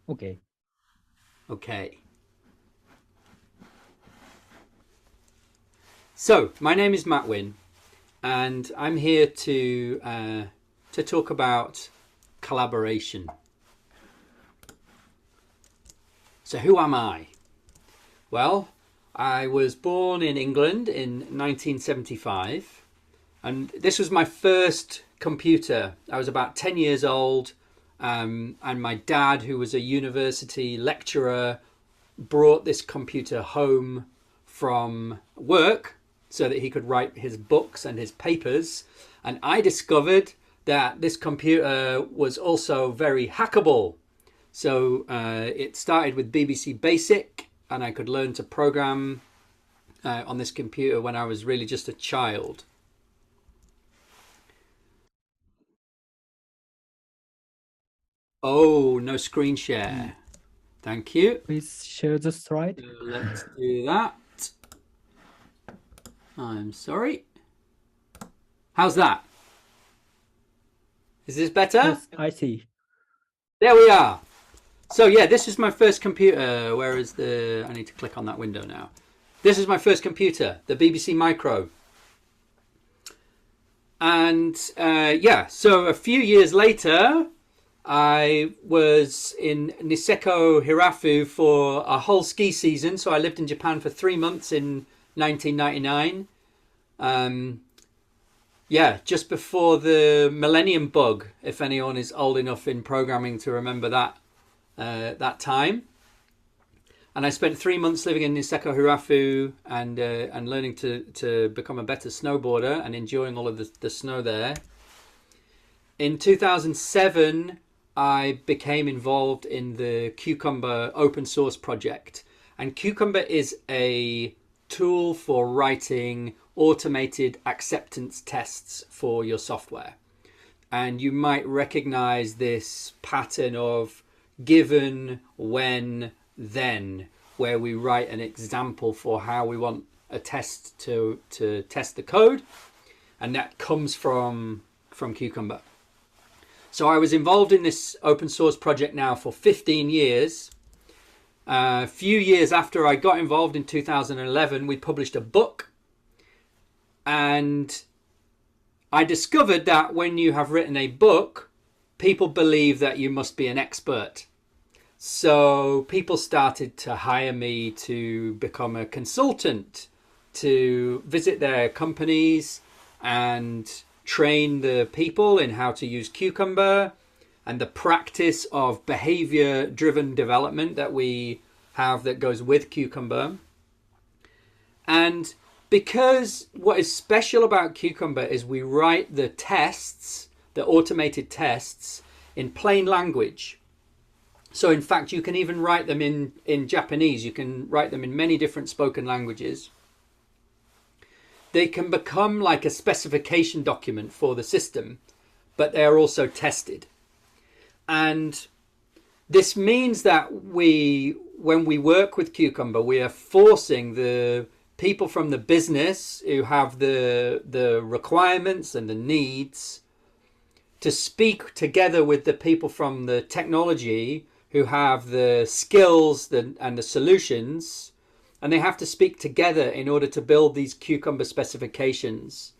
Okay. Okay. So, my name is Matt Wynne, and I'm here to talk about collaboration. So, who am I? Well, I was born in England in 1975, and this was my first computer. I was about 10 years old, and my dad, who was a university lecturer, brought this computer home from work so that he could write his books and his papers. And I discovered that this computer was also very hackable. So it started with BBC Basic, and I could learn to program on this computer when I was really just a child. Oh, no screen share. Thank you. Please share the slide. So let's do that. I'm sorry. How's that? Is this better? Yes, I see. There we are. So yeah, this is my first computer. Where is the... I need to click on that window now. This is my first computer, the BBC Micro. And yeah, so a few years later, I was in Niseko Hirafu for a whole ski season. So I lived in Japan for 3 months in 1999. Yeah, just before the millennium bug, if anyone is old enough in programming to remember that that time. And I spent 3 months living in Niseko Hirafu and learning to become a better snowboarder and enjoying all of the snow there. In 2007, I became involved in the Cucumber open source project. And Cucumber is a tool for writing automated acceptance tests for your software. And you might recognize this pattern of given, when, then, where we write an example for how we want a test to test the code. And that comes from Cucumber. So I was involved in this open source project now for 15 years. A few years after I got involved in 2011, we published a book. And I discovered that when you have written a book, people believe that you must be an expert. So people started to hire me to become a consultant, to visit their companies and train the people in how to use Cucumber and the practice of behavior-driven development that we have that goes with Cucumber. And because what is special about Cucumber is we write the tests, the automated tests, in plain language. So in fact, you can even write them in Japanese. You can write them in many different spoken languages. They can become like a specification document for the system, but they are also tested. And this means that when we work with Cucumber, we are forcing the people from the business who have the requirements and the needs to speak together with the people from the technology who have the skills and the solutions, and they have to speak together in order to build these Cucumber specifications.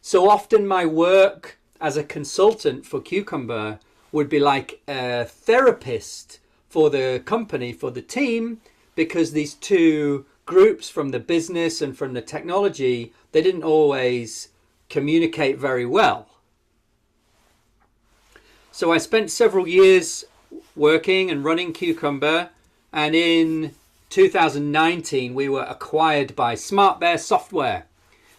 So often my work as a consultant for Cucumber would be like a therapist for the company, for the team, because these two groups from the business and from the technology, they didn't always communicate very well. So I spent several years working and running Cucumber, and in 2019 we were acquired by SmartBear Software,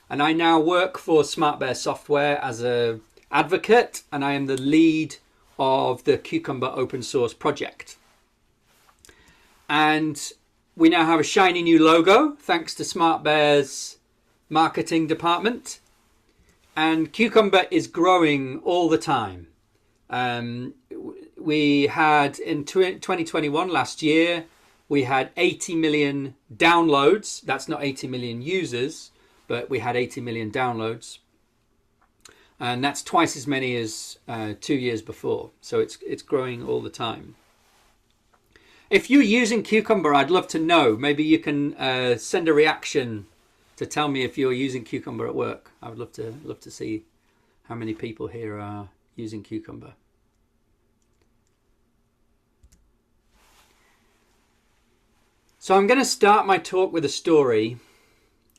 and I now work for SmartBear Software as an advocate, and I am the lead of the Cucumber open source project. And we now have a shiny new logo thanks to SmartBear's marketing department, and Cucumber is growing all the time. We had in 2021, last year, we had 80 million downloads. That's not 80 million users, but we had 80 million downloads. And that's twice as many as 2 years before. So it's growing all the time. If you're using Cucumber, I'd love to know. Maybe you can send a reaction to tell me if you're using Cucumber at work. I would love to see how many people here are using Cucumber. So I'm going to start my talk with a story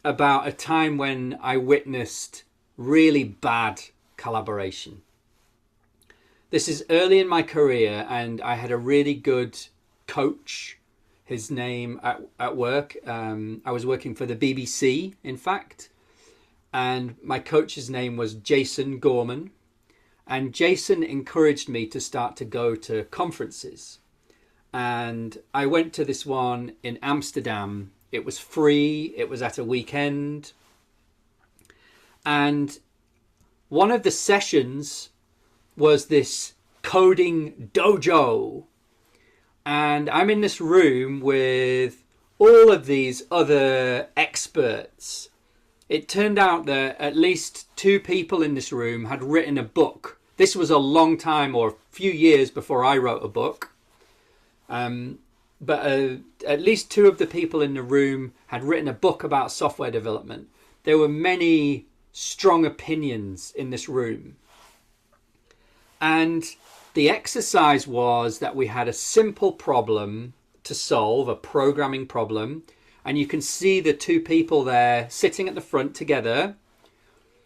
about a time when I witnessed really bad collaboration. This is early in my career, and I had a really good coach. His name at work, I was working for the BBC, in fact, and my coach's name was Jason Gorman, and Jason encouraged me to start to go to conferences. And I went to this one in Amsterdam. It was free. It was at a weekend. And one of the sessions was this coding dojo. And I'm in this room with all of these other experts. It turned out that at least 2 people in this room had written a book. This was a long time, or a few years before I wrote a book. But at least 2 of the people in the room had written a book about software development. There were many strong opinions in this room. And the exercise was that we had a simple problem to solve, a programming problem. And you can see the 2 people there sitting at the front together.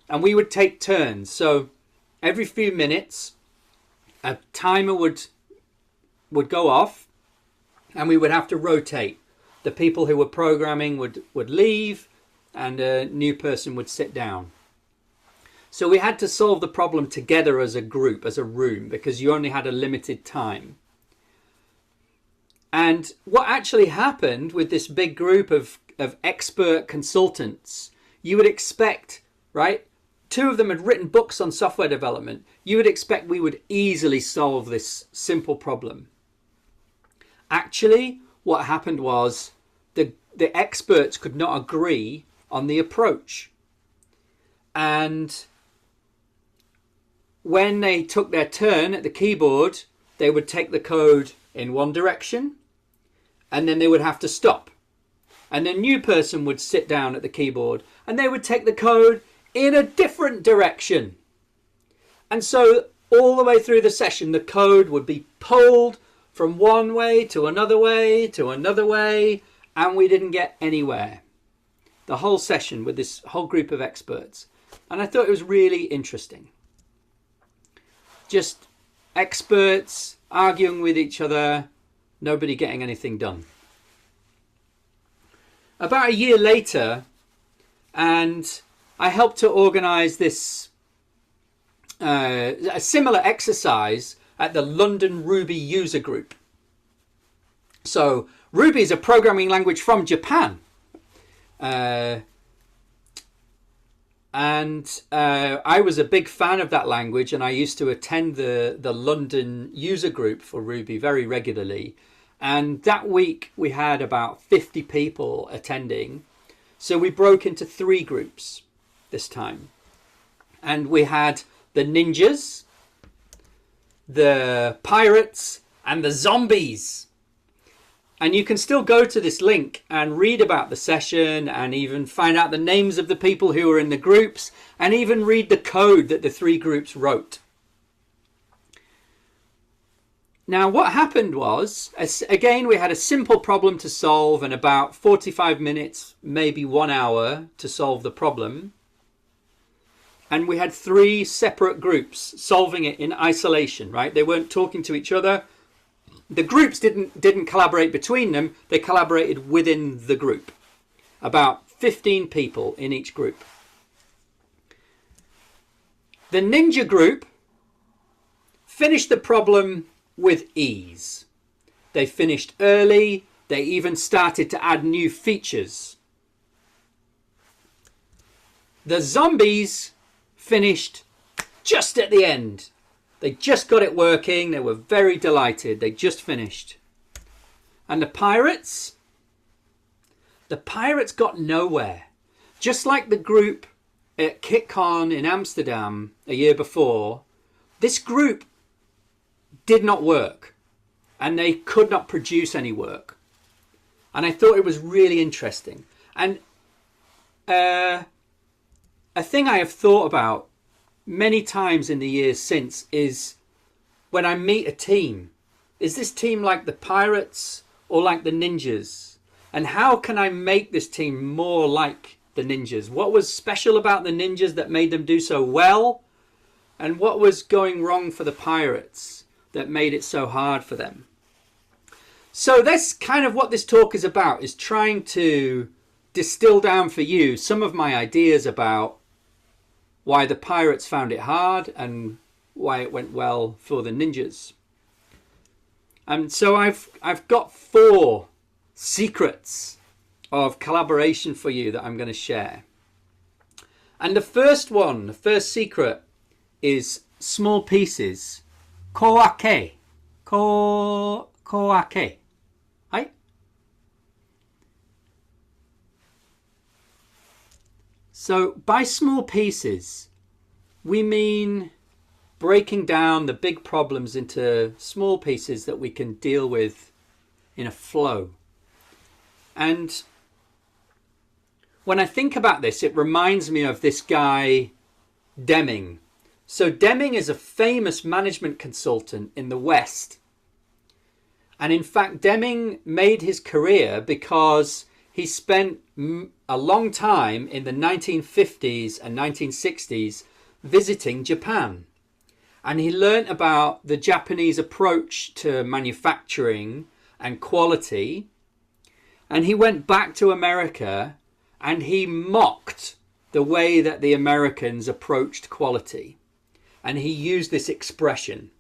And we would take turns. So every few minutes, a timer would go off. And we would have to rotate. The people who were programming would leave, and a new person would sit down. So we had to solve the problem together as a group, as a room, because you only had a limited time. And what actually happened with this big group of expert consultants, you would expect, right? 2 of them had written books on software development. You would expect we would easily solve this simple problem. Actually, what happened was the experts could not agree on the approach. And when they took their turn at the keyboard, they would take the code in one direction, and then they would have to stop. And a new person would sit down at the keyboard, and they would take the code in a different direction. And so all the way through the session, the code would be pulled from one way to another way to another way, and we didn't get anywhere. The whole session with this whole group of experts. And I thought it was really interesting. Just experts arguing with each other, nobody getting anything done. About a year later, and I helped to organize this a similar exercise at the London Ruby user group. So Ruby is a programming language from Japan. I was a big fan of that language, and I used to attend the London user group for Ruby very regularly. And that week we had about 50 people attending. So we broke into 3 groups this time. And we had the ninjas, the pirates, and the zombies. And you can still go to this link and read about the session, and even find out the names of the people who were in the groups, and even read the code that the 3 groups wrote. Now what happened was, again, we had a simple problem to solve, and about 45 minutes, maybe 1 hour to solve the problem. And we had 3 separate groups solving it in isolation, right? They weren't talking to each other. The groups didn't collaborate between them. They collaborated within the group. About 15 people in each group. The ninja group finished the problem with ease. They finished early. They even started to add new features. The zombies finished just at the end. They just got it working. They were very delighted. They just finished. And the pirates got nowhere. Just like the group at KitCon in Amsterdam a year before, this group did not work. and they could not produce any work. And I thought it was really interesting. And a thing I have thought about many times in the years since is when I meet a team, is this team like the pirates or like the ninjas? And how can I make this team more like the ninjas? What was special about the ninjas that made them do so well? And what was going wrong for the pirates that made it so hard for them? So that's kind of what this talk is about, is trying to distill down for you some of my ideas about why the pirates found it hard and why it went well for the ninjas. And so I've got 4 secrets of collaboration for you that I'm going to share. And the first secret is small pieces. Koake. Koake. Hi. So by small pieces, we mean breaking down the big problems into small pieces that we can deal with in a flow. And when I think about this, it reminds me of this guy, Deming. So Deming is a famous management consultant in the West. And in fact, Deming made his career because he spent a long time in the 1950s and 1960s visiting Japan. And he learnt about the Japanese approach to manufacturing and quality. And he went back to America and he mocked the way that the Americans approached quality. And he used this expression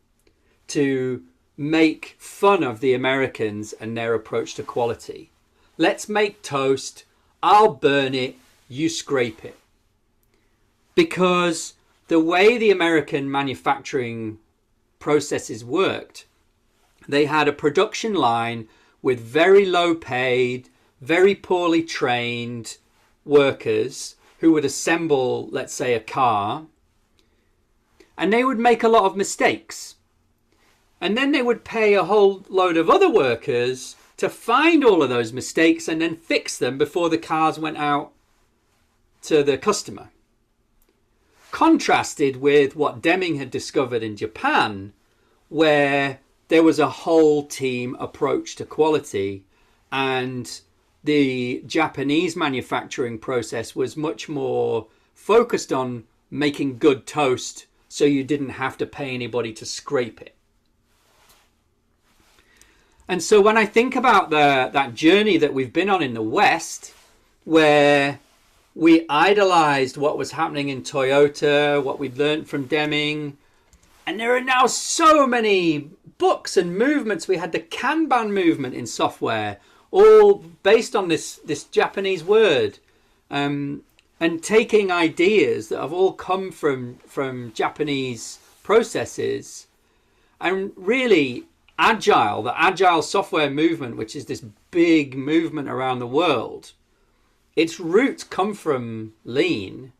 to make fun of the Americans and their approach to quality. Let's make toast. I'll burn it. You scrape it. Because the way the American manufacturing processes worked, they had a production line with very low paid, very poorly trained workers who would assemble, let's say, a car, and they would make a lot of mistakes. And then they would pay a whole load of other workers to find all of those mistakes and then fix them before the cars went out to the customer. Contrasted with what Deming had discovered in Japan, where there was a whole team approach to quality, and the Japanese manufacturing process was much more focused on making good toast so you didn't have to pay anybody to scrape it. And so when I think about that journey that we've been on in the West, where we idolized what was happening in Toyota, what we'd learned from Deming, and there are now so many books and movements. We had the Kanban movement in software, all based on this Japanese word, and taking ideas that have all come from Japanese processes, and really the agile software movement, which is this big movement around the world, its roots come from Lean,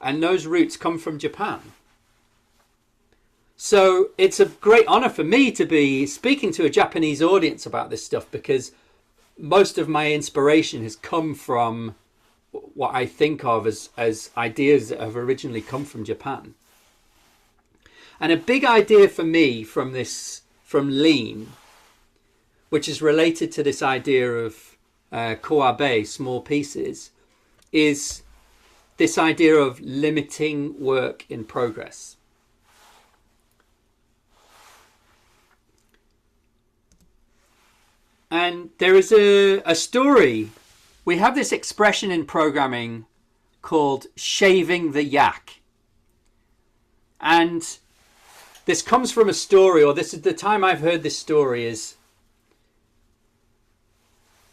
and those roots come from Japan. So it's a great honor for me to be speaking to a Japanese audience about this stuff, because most of my inspiration has come from what I think of as ideas that have originally come from Japan. And a big idea for me from Lean, which is related to this idea of koabe, small pieces, is this idea of limiting work in progress. And there is a story. We have this expression in programming called shaving the yak. And this comes from a story, or this is the time I've heard this story, is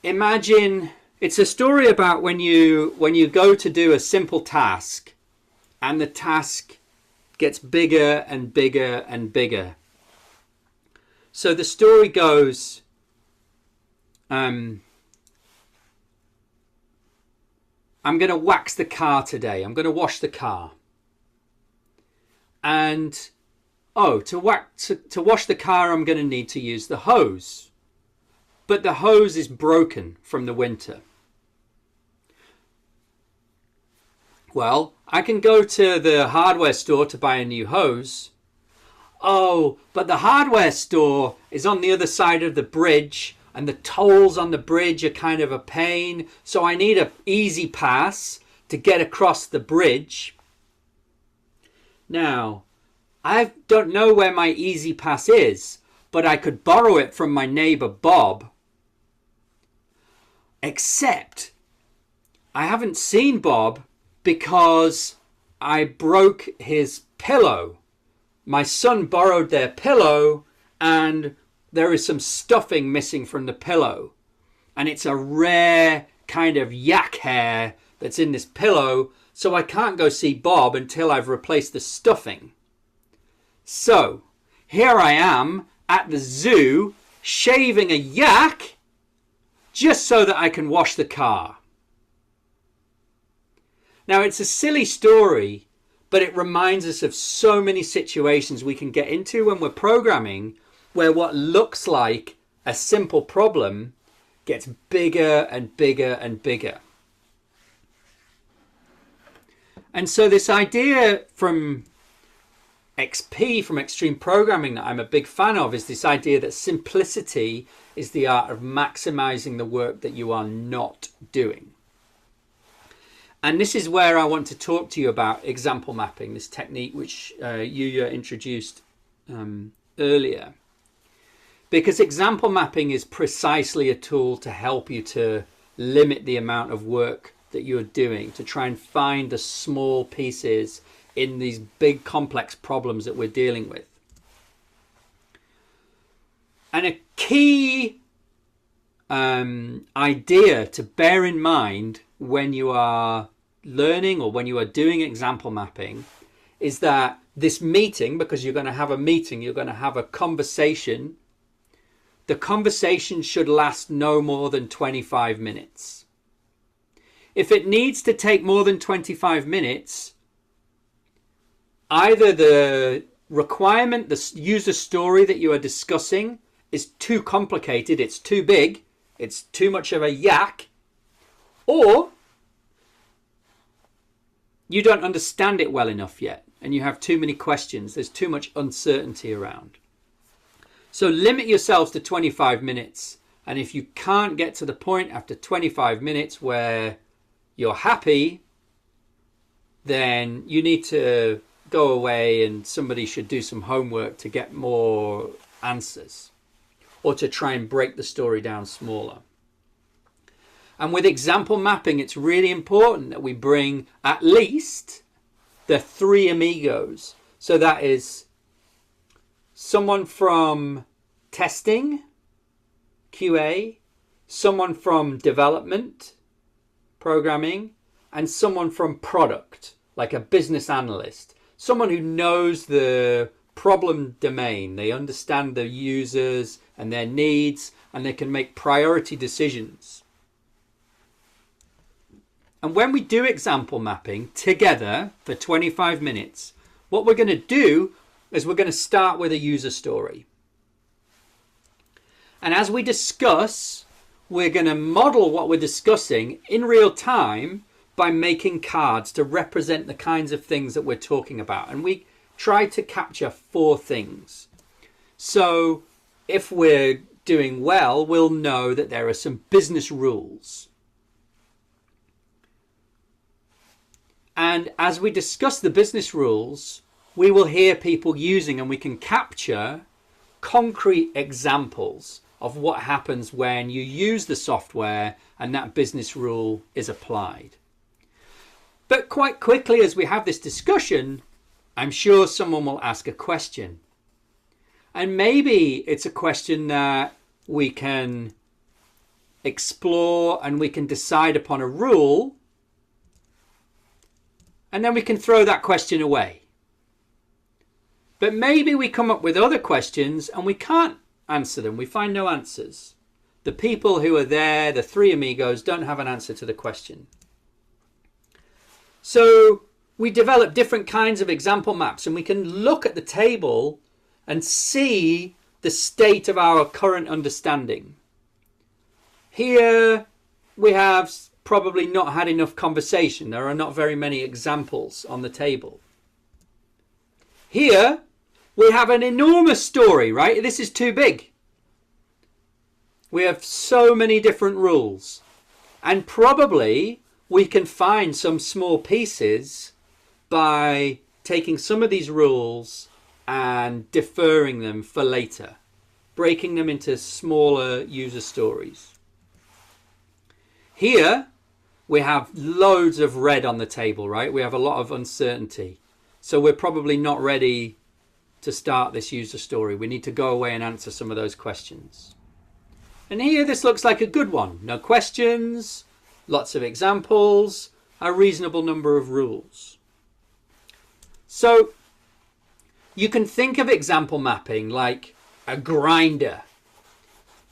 imagine it's a story about when you go to do a simple task and the task gets bigger and bigger and bigger. So the story goes, I'm going to wax the car today. I'm going to wash the car. And oh, to wash the car, I'm going to need to use the hose. But the hose is broken from the winter. Well, I can go to the hardware store to buy a new hose. Oh, but the hardware store is on the other side of the bridge, and the tolls on the bridge are kind of a pain. So I need an easy pass to get across the bridge. Now, I don't know where my easy pass is, but I could borrow it from my neighbor Bob. Except I haven't seen Bob because I broke his pillow. My son borrowed their pillow and there is some stuffing missing from the pillow. And it's a rare kind of yak hair that's in this pillow, so I can't go see Bob until I've replaced the stuffing. So here I am at the zoo shaving a yak just so that I can wash the car. Now, it's a silly story, but it reminds us of so many situations we can get into when we're programming where what looks like a simple problem gets bigger and bigger and bigger. And so this idea from XP, from extreme programming, that I'm a big fan of is this idea that simplicity is the art of maximizing the work that you are not doing. And this is where I want to talk to you about example mapping, this technique which Yuya introduced earlier. Because example mapping is precisely a tool to help you to limit the amount of work that you're doing, to try and find the small pieces in these big complex problems that we're dealing with. And a key idea to bear in mind when you are learning or when you are doing example mapping is that this meeting, because you're going to have a meeting, you're going to have a conversation, the conversation should last no more than 25 minutes. If it needs to take more than 25 minutes, either the requirement, the user story that you are discussing is too complicated, it's too big, it's too much of a yak, or you don't understand it well enough yet and you have too many questions, there's too much uncertainty around. So limit yourselves to 25 minutes. And if you can't get to the point after 25 minutes where you're happy, then you need to go away and somebody should do some homework to get more answers or to try and break the story down smaller. And with example mapping, it's really important that we bring at least the 3 amigos. So that is someone from testing, QA, someone from development, programming, and someone from product, like a business analyst. Someone who knows the problem domain. They understand the users and their needs, and they can make priority decisions. And when we do example mapping together for 25 minutes, what we're going to do is we're going to start with a user story. And as we discuss, we're going to model what we're discussing in real time by making cards to represent the kinds of things that we're talking about. And we try to capture 4 things. So if we're doing well, we'll know that there are some business rules. And as we discuss the business rules, we will hear people using, and we can capture concrete examples of what happens when you use the software and that business rule is applied. But quite quickly, as we have this discussion, I'm sure someone will ask a question. And maybe it's a question that we can explore and we can decide upon a rule, and then we can throw that question away. But maybe we come up with other questions and we can't answer them. We find no answers. The people who are there, the 3 amigos, don't have an answer to the question. So we develop different kinds of example maps, and we can look at the table and see the state of our current understanding. Here we have probably not had enough conversation. There are not very many examples on the table. Here we have an enormous story, right? This is too big. We have so many different rules, and probably we can find some small pieces by taking some of these rules and deferring them for later, breaking them into smaller user stories. Here we have loads of red on the table, right? We have a lot of uncertainty. So we're probably not ready to start this user story. We need to go away and answer some of those questions. And here this looks like a good one. No questions, lots of examples, a reasonable number of rules. So you can think of example mapping like a grinder,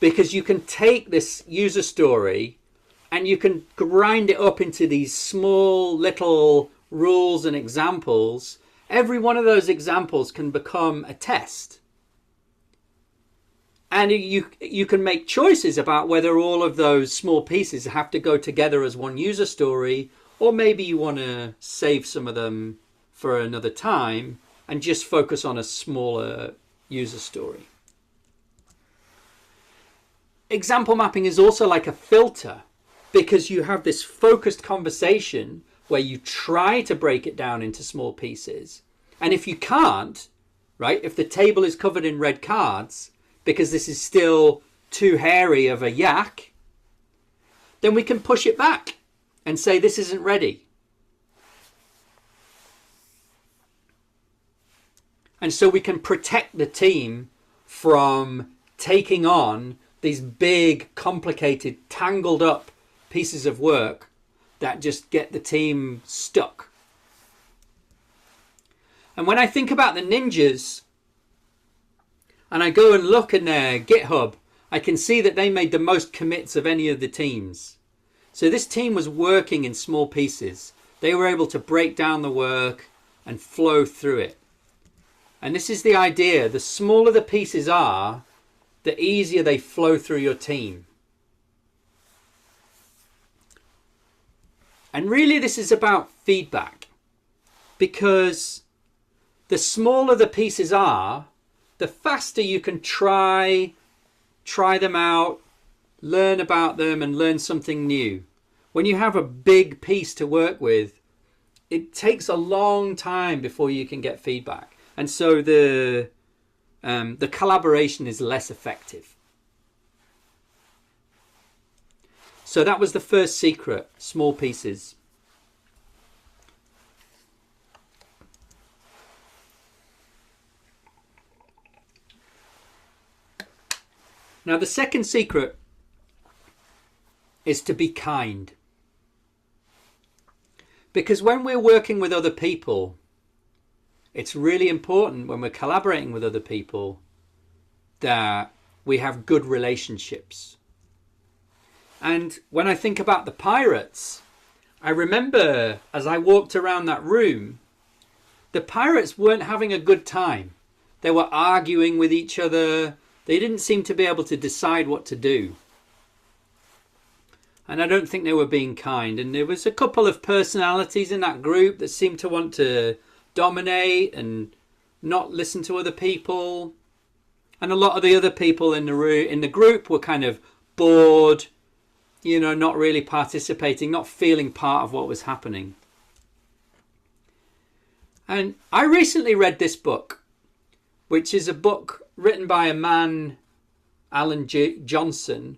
because you can take this user story and you can grind it up into these small little rules and examples. Every one of those examples can become a test. And you can make choices about whether all of those small pieces have to go together as one user story, or maybe you want to save some of them for another time and just focus on a smaller user story. Example mapping is also like a filter, because you have this focused conversation where you try to break it down into small pieces. And if you can't, right, if the table is covered in red cards, because this is still too hairy of a yak, then we can push it back and say this isn't ready. And so we can protect the team from taking on these big, complicated, tangled up pieces of work that just get the team stuck. And when I think about the ninjas, and I go and look in their GitHub, I can see that they made the most commits of any of the teams. So this team was working in small pieces. They were able to break down the work and flow through it. And this is the idea. The smaller the pieces are, the easier they flow through your team. And really this is about feedback, because the smaller the pieces are, the faster you can try them out, learn about them and learn something new. When you have a big piece to work with, it takes a long time before you can get feedback. And so the collaboration is less effective. So that was the first secret, small pieces. Now the second secret is to be kind. Because when we're working with other people, it's really important when we're collaborating with other people that we have good relationships. And when I think about the pirates, I remember as I walked around that room, the pirates weren't having a good time. They were arguing with each other. They didn't seem to be able to decide what to do. And I don't think they were being kind. And there was a couple of personalities in that group that seemed to want to dominate and not listen to other people. And a lot of the other people in the group were kind of bored, you know, not really participating, not feeling part of what was happening. And I recently read this book, which is a book written by a man, Alan Johnson,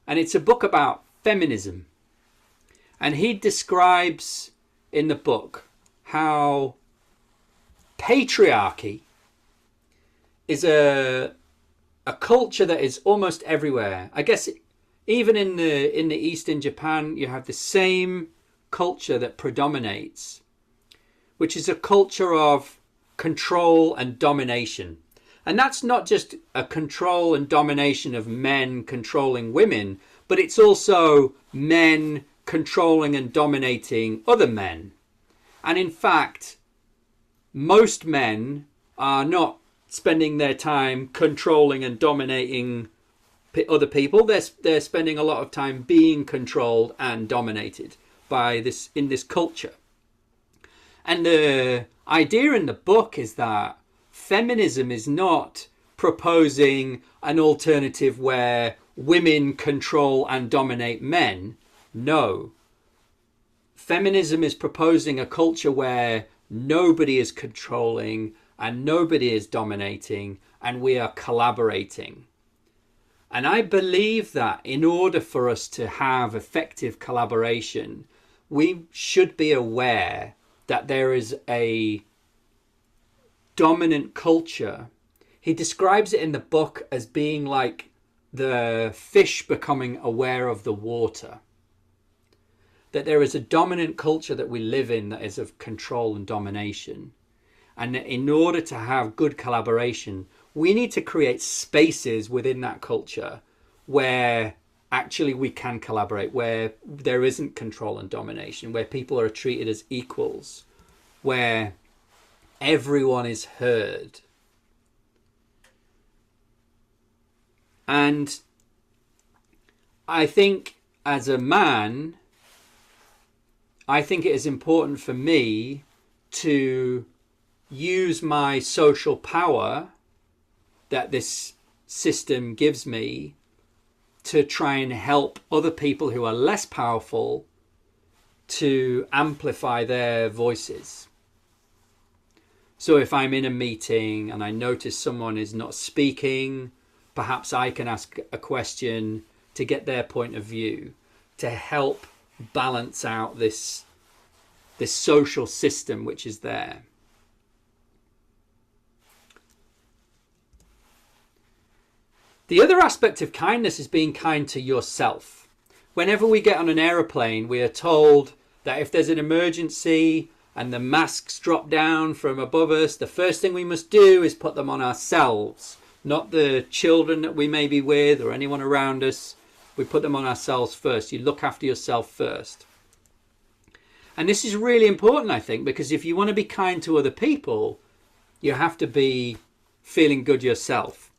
and it's a book about feminism. And he describes in the book how patriarchy is a culture that is almost everywhere. I guess even in the East in Japan, you have the same culture that predominates, which is a culture of control and domination. And that's not just a control and domination of men controlling women, but it's also men controlling and dominating other men. And in fact, most men are not spending their time controlling and dominating other people. They're spending a lot of time being controlled and dominated by this in this culture. And the idea in the book is that feminism is not proposing an alternative where women control and dominate men. No. Feminism is proposing a culture where nobody is controlling and nobody is dominating, and we are collaborating. And I believe that in order for us to have effective collaboration, we should be aware that there is a dominant culture. He describes it in the book as being like the fish becoming aware of the water. That there is a dominant culture that we live in that is of control and domination. And that in order to have good collaboration, we need to create spaces within that culture where actually we can collaborate, where there isn't control and domination, where people are treated as equals, where everyone is heard. And I think as a man, I think it is important for me to use my social power that this system gives me to try and help other people who are less powerful to amplify their voices. So if I'm in a meeting and I notice someone is not speaking, perhaps I can ask a question to get their point of view to help balance out this social system which is there. The other aspect of kindness is being kind to yourself. Whenever we get on an aeroplane, we are told that if there's an emergency and the masks drop down from above us, the first thing we must do is put them on ourselves, not the children that we may be with or anyone around us. We put them on ourselves first. You look after yourself first. And this is really important, I think, because if you want to be kind to other people, you have to be feeling good yourself.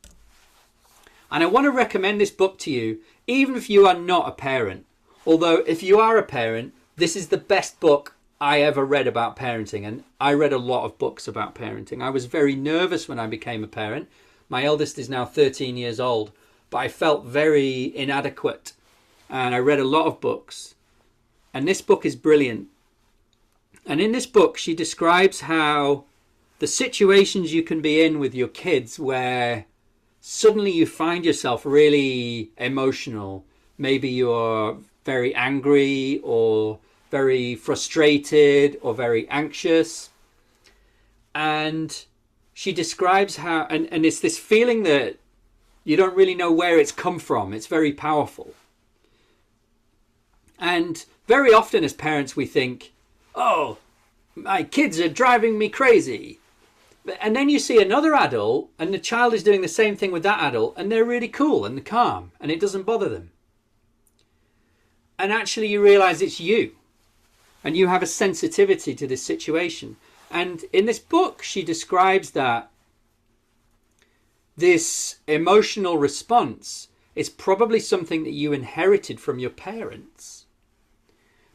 And I want to recommend this book to you, even if you are not a parent. Although if you are a parent, this is the best book I ever read about parenting. And I read a lot of books about parenting. I was very nervous when I became a parent. My eldest is now 13 years old, but I felt very inadequate. And I read a lot of books. And this book is brilliant. And in this book, she describes how the situations you can be in with your kids where suddenly you find yourself really emotional. Maybe you're very angry or very frustrated or very anxious. And she describes how, and it's this feeling that you don't really know where it's come from. It's very powerful. And very often as parents we think, oh, my kids are driving me crazy. And then you see another adult and the child is doing the same thing with that adult and they're really cool and calm and it doesn't bother them. And actually you realize it's you and you have a sensitivity to this situation. And in this book, she describes that this emotional response is probably something that you inherited from your parents.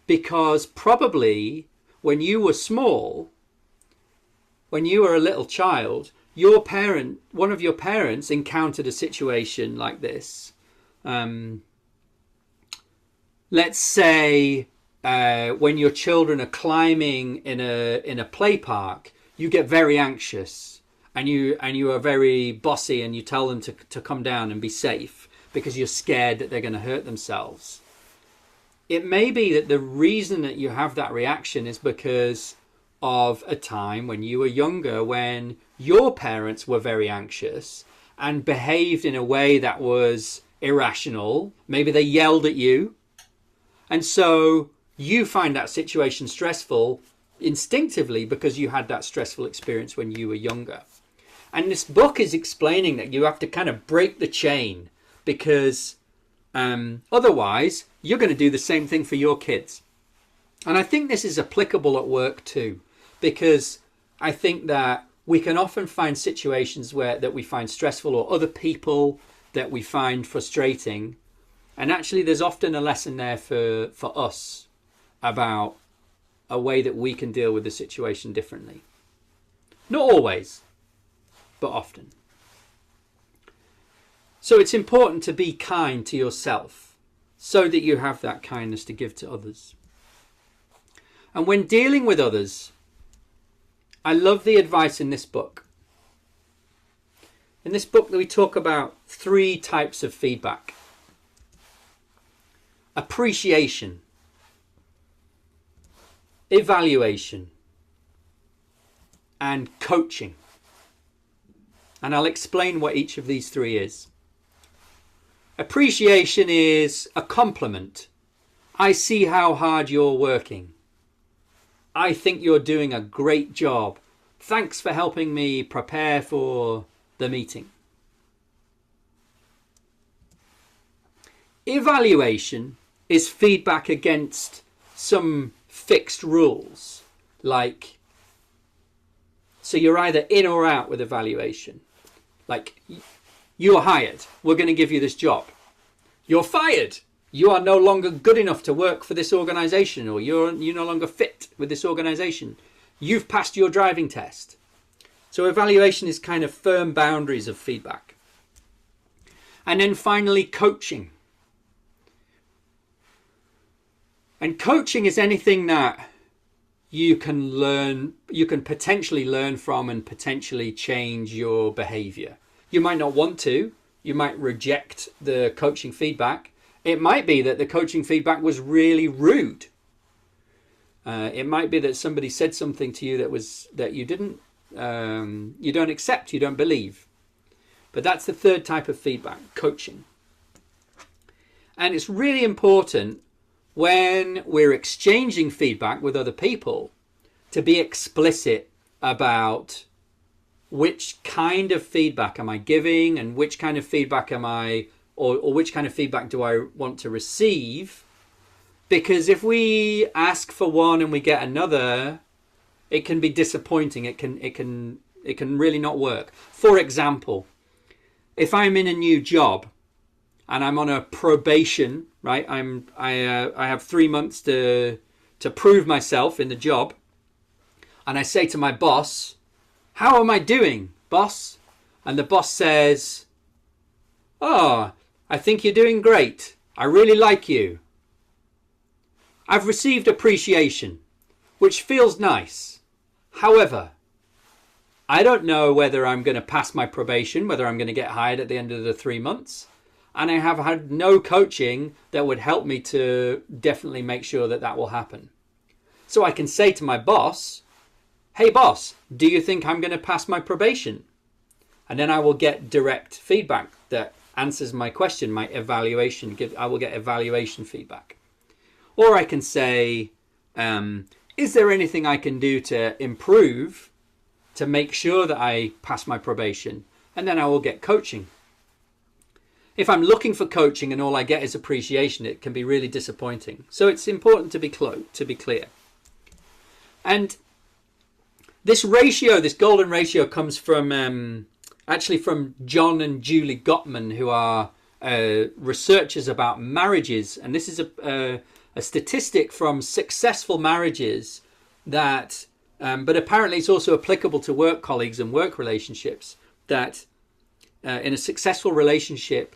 Because probably when you were small, when you were a little child, your parent, one of your parents encountered a situation like this. Let's say when your children are climbing in a play park, you get very anxious and you are very bossy and you tell them to come down and be safe because you're scared that they're going to hurt themselves. It may be that the reason that you have that reaction is because of a time when you were younger, when your parents were very anxious and behaved in a way that was irrational. Maybe they yelled at you. And so you find that situation stressful instinctively because you had that stressful experience when you were younger. And this book is explaining that you have to kind of break the chain because otherwise you're going to do the same thing for your kids. And I think this is applicable at work too, because I think that we can often find situations that we find stressful, or other people that we find frustrating. And actually there's often a lesson there for us about a way that we can deal with the situation differently. Not always, but often. So it's important to be kind to yourself so that you have that kindness to give to others. And when dealing with others, I love the advice in this book. In this book, we talk about 3 types of feedback. Appreciation, evaluation, and coaching. And I'll explain what each of these 3 is. Appreciation is a compliment. I see how hard you're working. I think you're doing a great job. Thanks for helping me prepare for the meeting. Evaluation is feedback against some fixed rules. Like, so you're either in or out with evaluation. Like, you're hired. We're going to give you this job. You're fired. You are no longer good enough to work for this organization, or you're no longer fit with this organization. You've passed your driving test. So evaluation is kind of firm boundaries of feedback. And then finally, coaching. And coaching is anything that you can potentially learn from and potentially change your behavior. You might not want to. You might reject the coaching feedback. It might be that the coaching feedback was really rude. It might be that somebody said something to you that you don't accept, you don't believe. But that's the 3rd type of feedback, coaching. And it's really important when we're exchanging feedback with other people to be explicit about which kind of feedback am I giving, and which kind of feedback am I, or which kind of feedback do I want to receive. Because if we ask for one and we get another, it can be disappointing. It can really not work. For example, if I'm in a new job and I'm on a probation, right? I have 3 months to prove myself in the job, and I say to my boss, "How am I doing, boss?" And the boss says, "Oh, I think you're doing great. I really like you." I've received appreciation, which feels nice. However, I don't know whether I'm going to pass my probation, whether I'm going to get hired at the end of the 3 months. And I have had no coaching that would help me to definitely make sure that that will happen. So I can say to my boss, "Hey boss, do you think I'm going to pass my probation?" And then I will get direct feedback that answers my question, my evaluation. I will get evaluation feedback. Or I can say, is there anything I can do to improve to make sure that I pass my probation? And then I will get coaching. If I'm looking for coaching and all I get is appreciation, it can be really disappointing. So it's important to be clear. And this ratio, this golden ratio, comes from actually from John and Julie Gottman, who are researchers about marriages. And this is a statistic from successful marriages that, but apparently it's also applicable to work colleagues and work relationships, that in a successful relationship,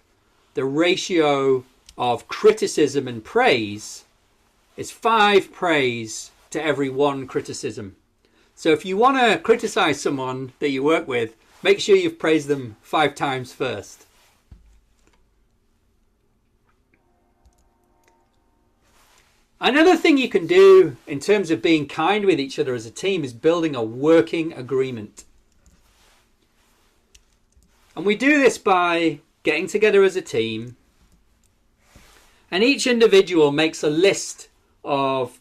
the ratio of criticism and praise is 5 praise to every 1 criticism. So if you want to criticize someone that you work with, make sure you've praised them 5 times first. Another thing you can do in terms of being kind with each other as a team is building a working agreement. And we do this by getting together as a team, and each individual makes a list of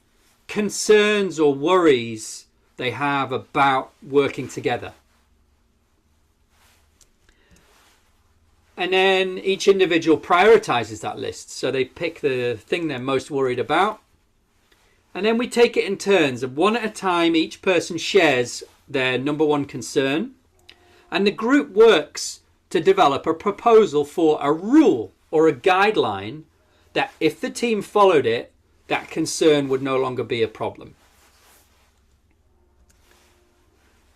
concerns or worries they have about working together. And then each individual prioritizes that list. So they pick the thing they're most worried about. And then we take it in turns, and one at a time each person shares their number one concern, and the group works to develop a proposal for a rule or a guideline that if the team followed it, that concern would no longer be a problem.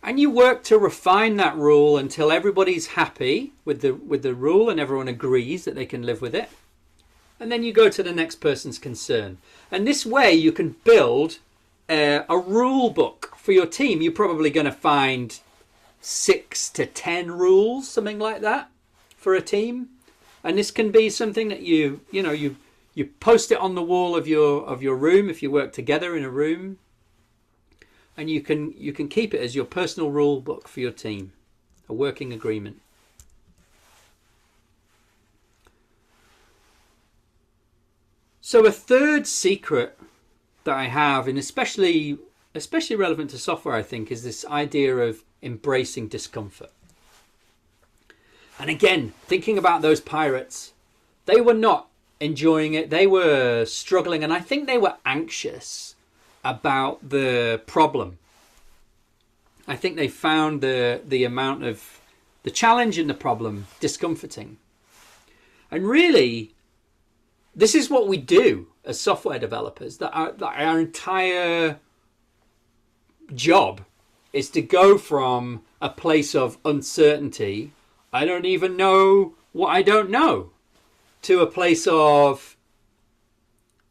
And you work to refine that rule until everybody's happy with the rule and everyone agrees that they can live with it. And then you go to the next person's concern. And this way you can build a rule book for your team. You're probably going to find 6 to 10 rules, something like that, for a team. And this can be something that you post it on the wall of your room if you work together in a room. And you can keep it as your personal rule book for your team, a working agreement. So a third secret that I have, and especially relevant to software, I think, is this idea of embracing discomfort. And again, thinking about those pirates, they were not enjoying it. They were struggling, and I think they were anxious about the problem. I think they found the amount of the challenge in the problem discomforting. And really, this is what we do as software developers. That our entire job is to go from a place of uncertainty, I don't even know what I don't know, to a place of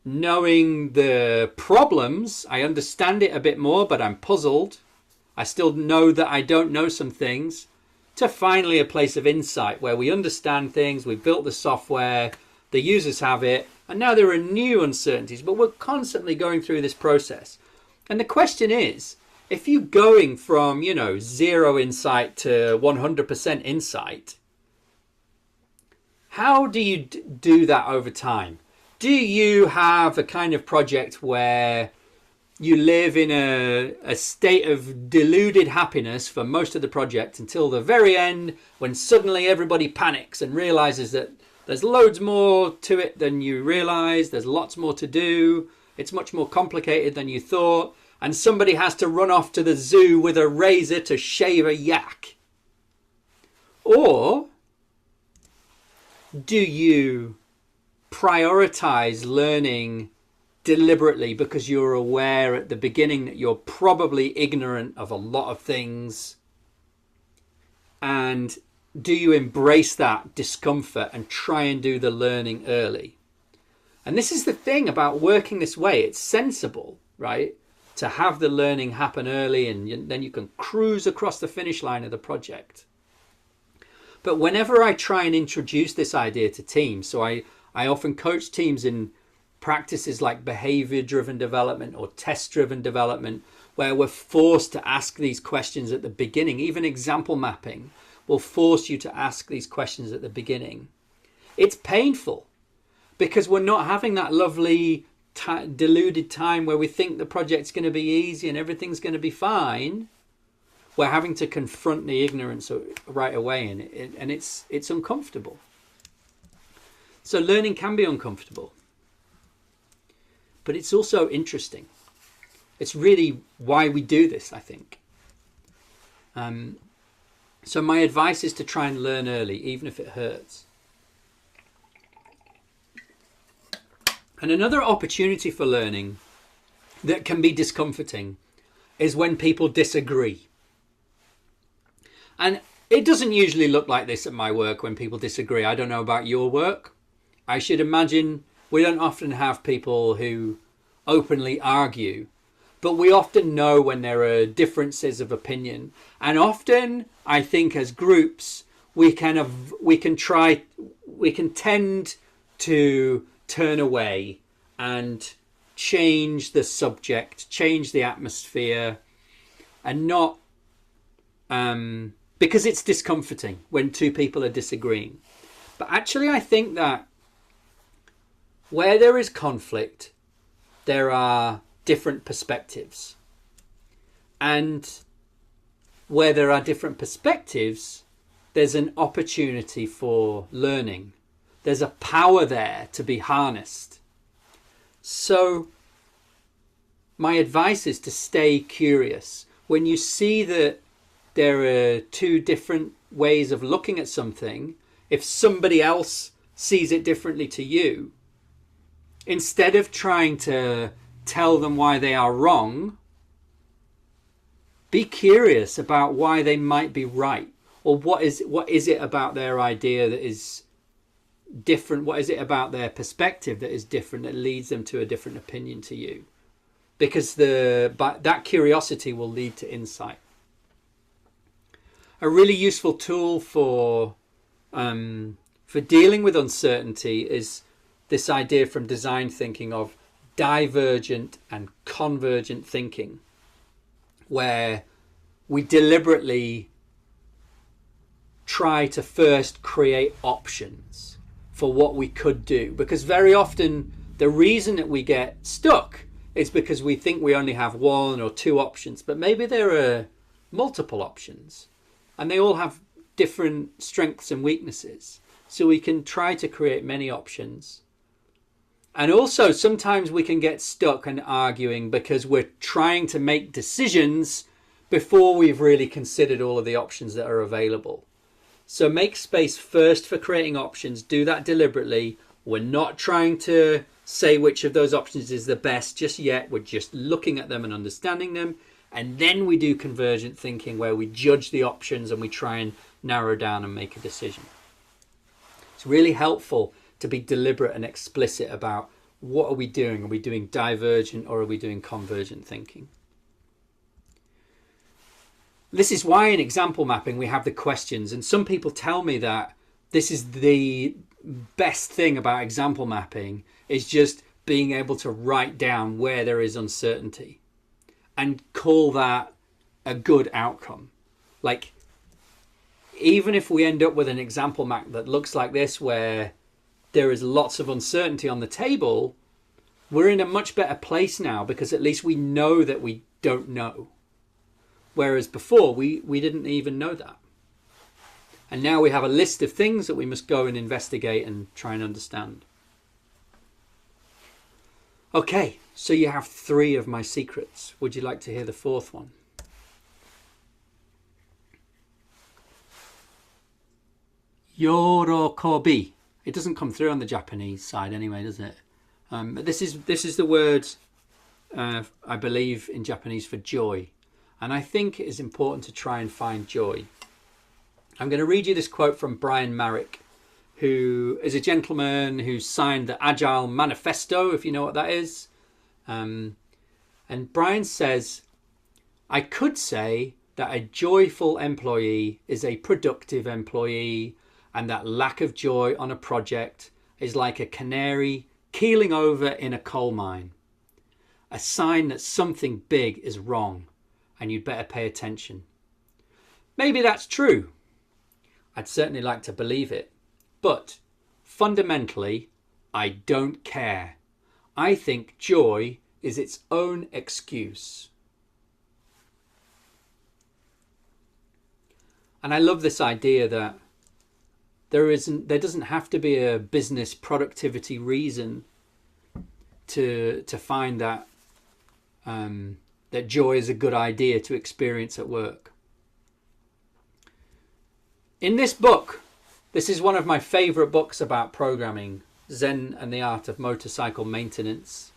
knowing the problems. I understand it a bit more, but I'm puzzled. I still know that I don't know some things, to finally a place of insight where we understand things, we've built the software, the users have it, and now there are new uncertainties, but we're constantly going through this process. And the question is, if you're going from, 0 insight to 100% insight, how do you do that over time? Do you have a kind of project where you live in a state of deluded happiness for most of the project until the very end, when suddenly everybody panics and realizes that there's loads more to it than you realize, there's lots more to do, it's much more complicated than you thought, and somebody has to run off to the zoo with a razor to shave a yak? Or do you prioritize learning deliberately because you're aware at the beginning that you're probably ignorant of a lot of things? And do you embrace that discomfort and try and do the learning early? And this is the thing about working this way. It's sensible, right, to have the learning happen early, and then you can cruise across the finish line of the project. But whenever I try and introduce this idea to teams, so I often coach teams in practices like behavior-driven development or test-driven development, where we're forced to ask these questions at the beginning. Even example mapping will force you to ask these questions at the beginning. It's painful because we're not having that lovely deluded time where we think the project's going to be easy and everything's going to be fine. We're having to confront the ignorance right away, and it's uncomfortable. So learning can be uncomfortable, but it's also interesting. It's really why we do this, I think. So my advice is to try and learn early, even if it hurts. And another opportunity for learning that can be discomforting is when people disagree. And it doesn't usually look like this at my work when people disagree. I don't know about your work. I should imagine we don't often have people who openly argue, but we often know when there are differences of opinion. And often, I think as groups, we can tend to turn away and change the subject, change the atmosphere, and not because it's discomforting when two people are disagreeing. But actually, I think that where there is conflict, there are different perspectives. And where there are different perspectives, there's an opportunity for learning. There's a power there to be harnessed. So my advice is to stay curious. when you see that there are two different ways of looking at something, if somebody else sees it differently to you, instead of trying to tell them why they are wrong, be curious about why they might be right, or what is it about their idea that is different, what is it about their perspective that is different that leads them to a different opinion to you, because that curiosity will lead to insight. A really useful tool for dealing with uncertainty is this idea from design thinking of divergent and convergent thinking, where we deliberately try to first create options for what we could do, because very often the reason that we get stuck is because we think we only have one or two options, but maybe there are multiple options and they all have different strengths and weaknesses. So we can try to create many options. And also sometimes we can get stuck and arguing because we're trying to make decisions before we've really considered all of the options that are available. So make space first for creating options. Do that deliberately. We're not trying to say which of those options is the best just yet. We're just looking at them and understanding them. And then we do convergent thinking, where we judge the options and we try and narrow down and make a decision. It's really helpful to be deliberate and explicit about what are we doing. Are we doing divergent or are we doing convergent thinking? This is why in example mapping we have the questions, and some people tell me that this is the best thing about example mapping, is just being able to write down where there is uncertainty and call that a good outcome. Like, even if we end up with an example map that looks like this, where there is lots of uncertainty on the table, we're in a much better place now, because at least we know that we don't know. Whereas before we didn't even know that. And now we have a list of things that we must go and investigate and try and understand. Okay, so you have 3 of my secrets. Would you like to hear the 4th one? Yorokobi. It doesn't come through on the Japanese side anyway, does it? But this is the word, I believe, in Japanese for joy. And I think it is important to try and find joy. I'm going to read you this quote from Brian Marrick, who is a gentleman who signed the Agile Manifesto, if you know what that is. And Brian says, "I could say that a joyful employee is a productive employee, and that lack of joy on a project is like a canary keeling over in a coal mine. A sign that something big is wrong, and you'd better pay attention." Maybe that's true. I'd certainly like to believe it. But fundamentally, I don't care. I think joy is its own excuse. And I love this idea that there doesn't have to be a business productivity reason to find that that joy is a good idea to experience at work. In this book, this is one of my favorite books about programming, Zen and the Art of Motorcycle Maintenance.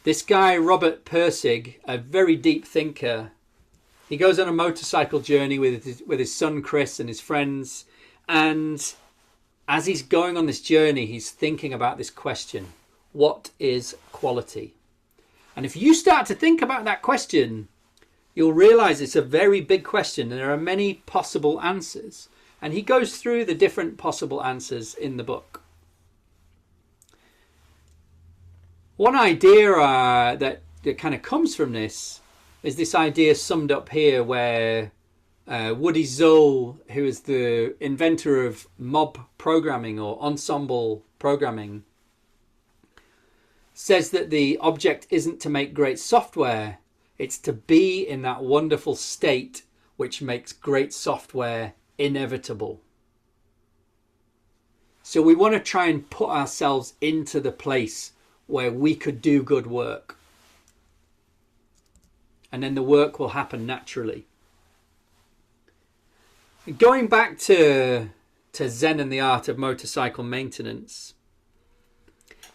This guy, Robert Pirsig, a very deep thinker, he goes on a motorcycle journey with his son Chris and his friends, and as he's going on this journey, he's thinking about this question: what is quality? And if you start to think about that question, you'll realize it's a very big question and there are many possible answers. And he goes through the different possible answers in the book. One idea that kind of comes from this is this idea summed up here, where Woody Zull, who is the inventor of mob programming or ensemble programming, says that the object isn't to make great software, it's to be in that wonderful state which makes great software inevitable. So we want to try and put ourselves into the place where we could do good work. and then the work will happen naturally. Going back to Zen and the art of motorcycle maintenance,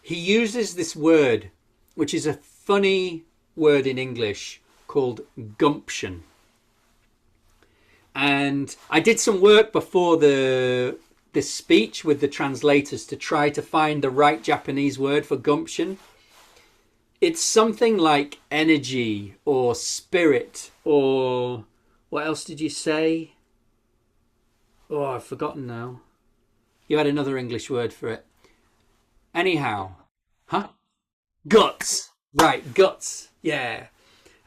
he uses this word, which is a funny word in English called gumption. And I did some work before this speech with the translators to try to find the right Japanese word for gumption. It's something like energy or spirit, or what else did you say? Oh, I've forgotten now. You had another English word for it. Anyhow, huh? Guts. Right, guts. Yeah.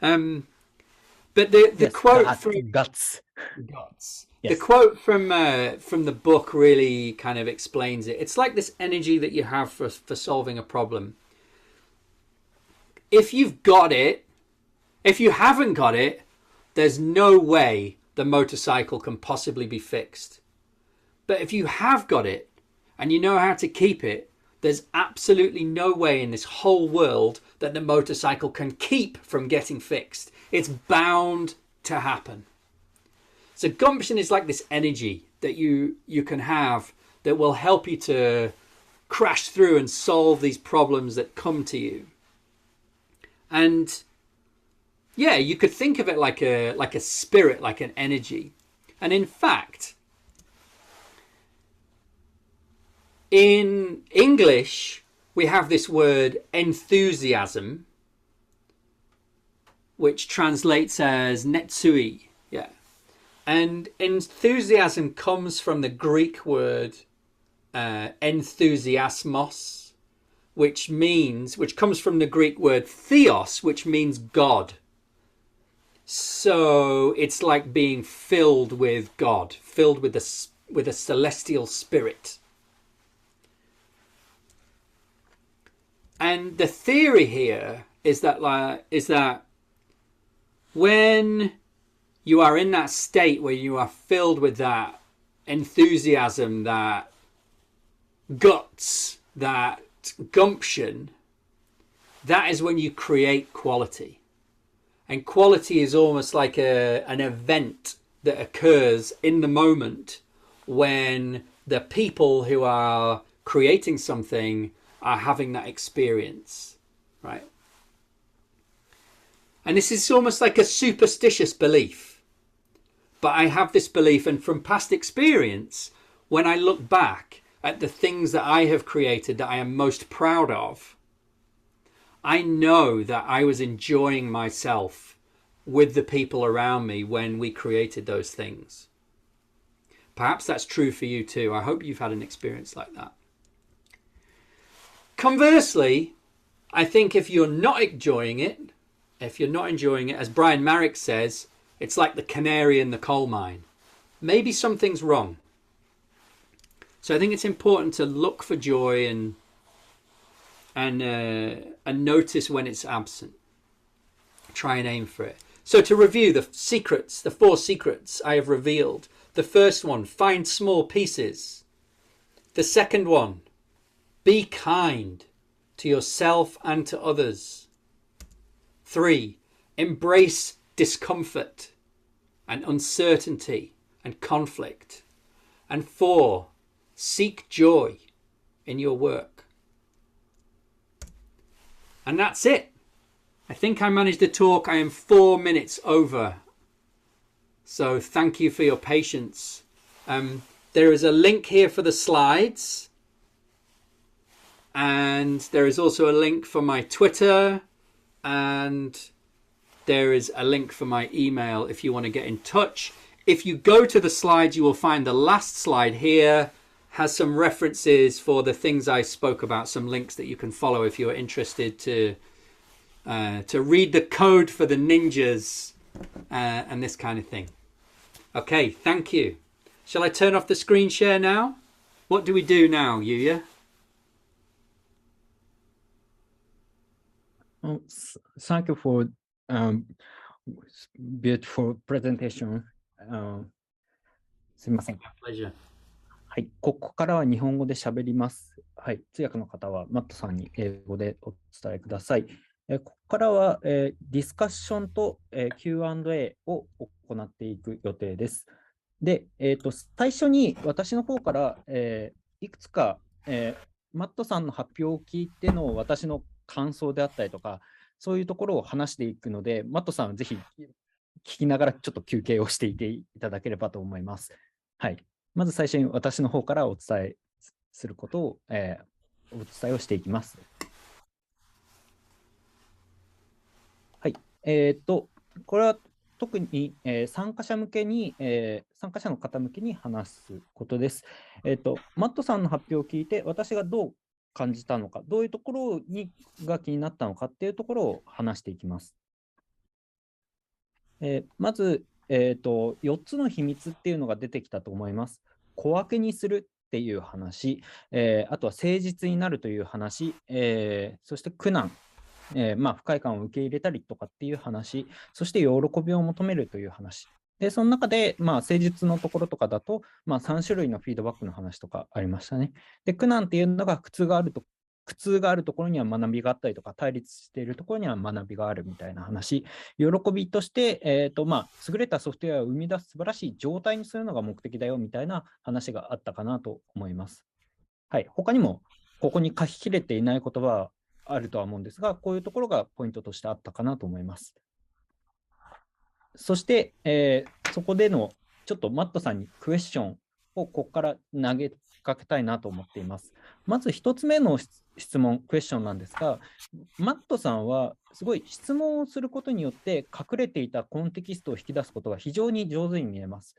But the Yes, quote from guts. Yes. The quote from the book really kind of explains it. It's like this energy that you have for solving a problem. If you've got it, if you haven't got it, there's no way the motorcycle can possibly be fixed. But if you have got it and you know how to keep it, there's absolutely no way in this whole world that the motorcycle can keep from getting fixed. It's bound to happen. So gumption is like this energy that you can have that will help you to crash through and solve these problems that come to you. And yeah, you could think of it like a spirit, like an energy. And in fact, in English, we have this word enthusiasm, which translates as netsui. Yeah. And enthusiasm comes from the Greek word enthusiasmos, which comes from the Greek word theos, which means God. So it's like being filled with God, filled with a celestial spirit. And the theory here is that when you are in that state where you are filled with that enthusiasm, that guts, that gumption, that is when you create quality. And quality is almost like an event that occurs in the moment when the people who are creating something are having that experience, right? And this is almost like a superstitious belief. But I have this belief, and from past experience, when I look back at the things that I have created that I am most proud of, I know that I was enjoying myself with the people around me when we created those things. Perhaps that's true for you too. I hope you've had an experience like that. Conversely, I think if you're not enjoying it, as Brian Marrick says, it's like the canary in the coal mine. Maybe something's wrong. So I think it's important to look for joy and notice when it's absent. Try and aim for it. So to review the secrets, the 4 secrets I have revealed. The first one, find small pieces. The second one, be kind to yourself and to others. 3, embrace discomfort and uncertainty and conflict. And 4, seek joy in your work. And that's it. I think I managed to talk. I am 4 minutes over. So thank you for your patience. There is a link here for the slides. And there is also a link for my Twitter. And there is a link for my email if you want to get in touch. If you go to the slides, you will find the last slide here has some references for the things I spoke about, some links that you can follow if you're interested to read the code for the ninjas and this kind of thing. Okay, thank you. Shall I turn off the screen share now? What do we do now, Yuya? Thank you for beautiful presentation. すみません。Pleasure. はい、ここからは日本語で喋ります。はい、通訳の方はマットさんに英語でお伝えください。ここからは、ディスカッションと、Q&A を行っていく予定です。で、最初に私の方から、いくつか、マットさんの発表を聞いての私の感想であったりとか、そういうところを話していくので、マットさんはぜひ聞きながらちょっと休憩をしていていただければと思います。はい。まず最初に私の方からお伝えすることを、お伝えをしていきます。はい。これは特に、参加者向けに、参加者の方向けに話すことです。マットさんの発表を聞いて、私がどう感じたのか、どういうところが気になったのかっていうところを話していきます。まず、4つの秘密っていうのが出てきたと思います。小分けにするっていう話、あとは誠実になるという話、そして苦難、不快感を受け入れたりとかっていう話、そして喜びを求めるという話。で、その中で、誠実のところとかだと、3種類のフィードバックの話とかありましたね。で、苦難っていうのが苦痛があるところには学びがあったりとか、対立しているところには学びがあるみたいな話。喜びとして、優れたソフトウェアを生み出す素晴らしい状態にするのが目的だよみたいな話があったかなと思います。はい。他にも、ここに書ききれていない言葉はあるとは思うんですが、こういうところがポイントとしてあったかなと思います。そして、そこでのちょっとマットさんにクエスチョンをここから投げかけたいなと思っています。まず1つ目の質問、クエスチョンなんですが、マットさんはすごい質問をすることによって隠れていたコンテキストを引き出すことが非常に上手に見えます。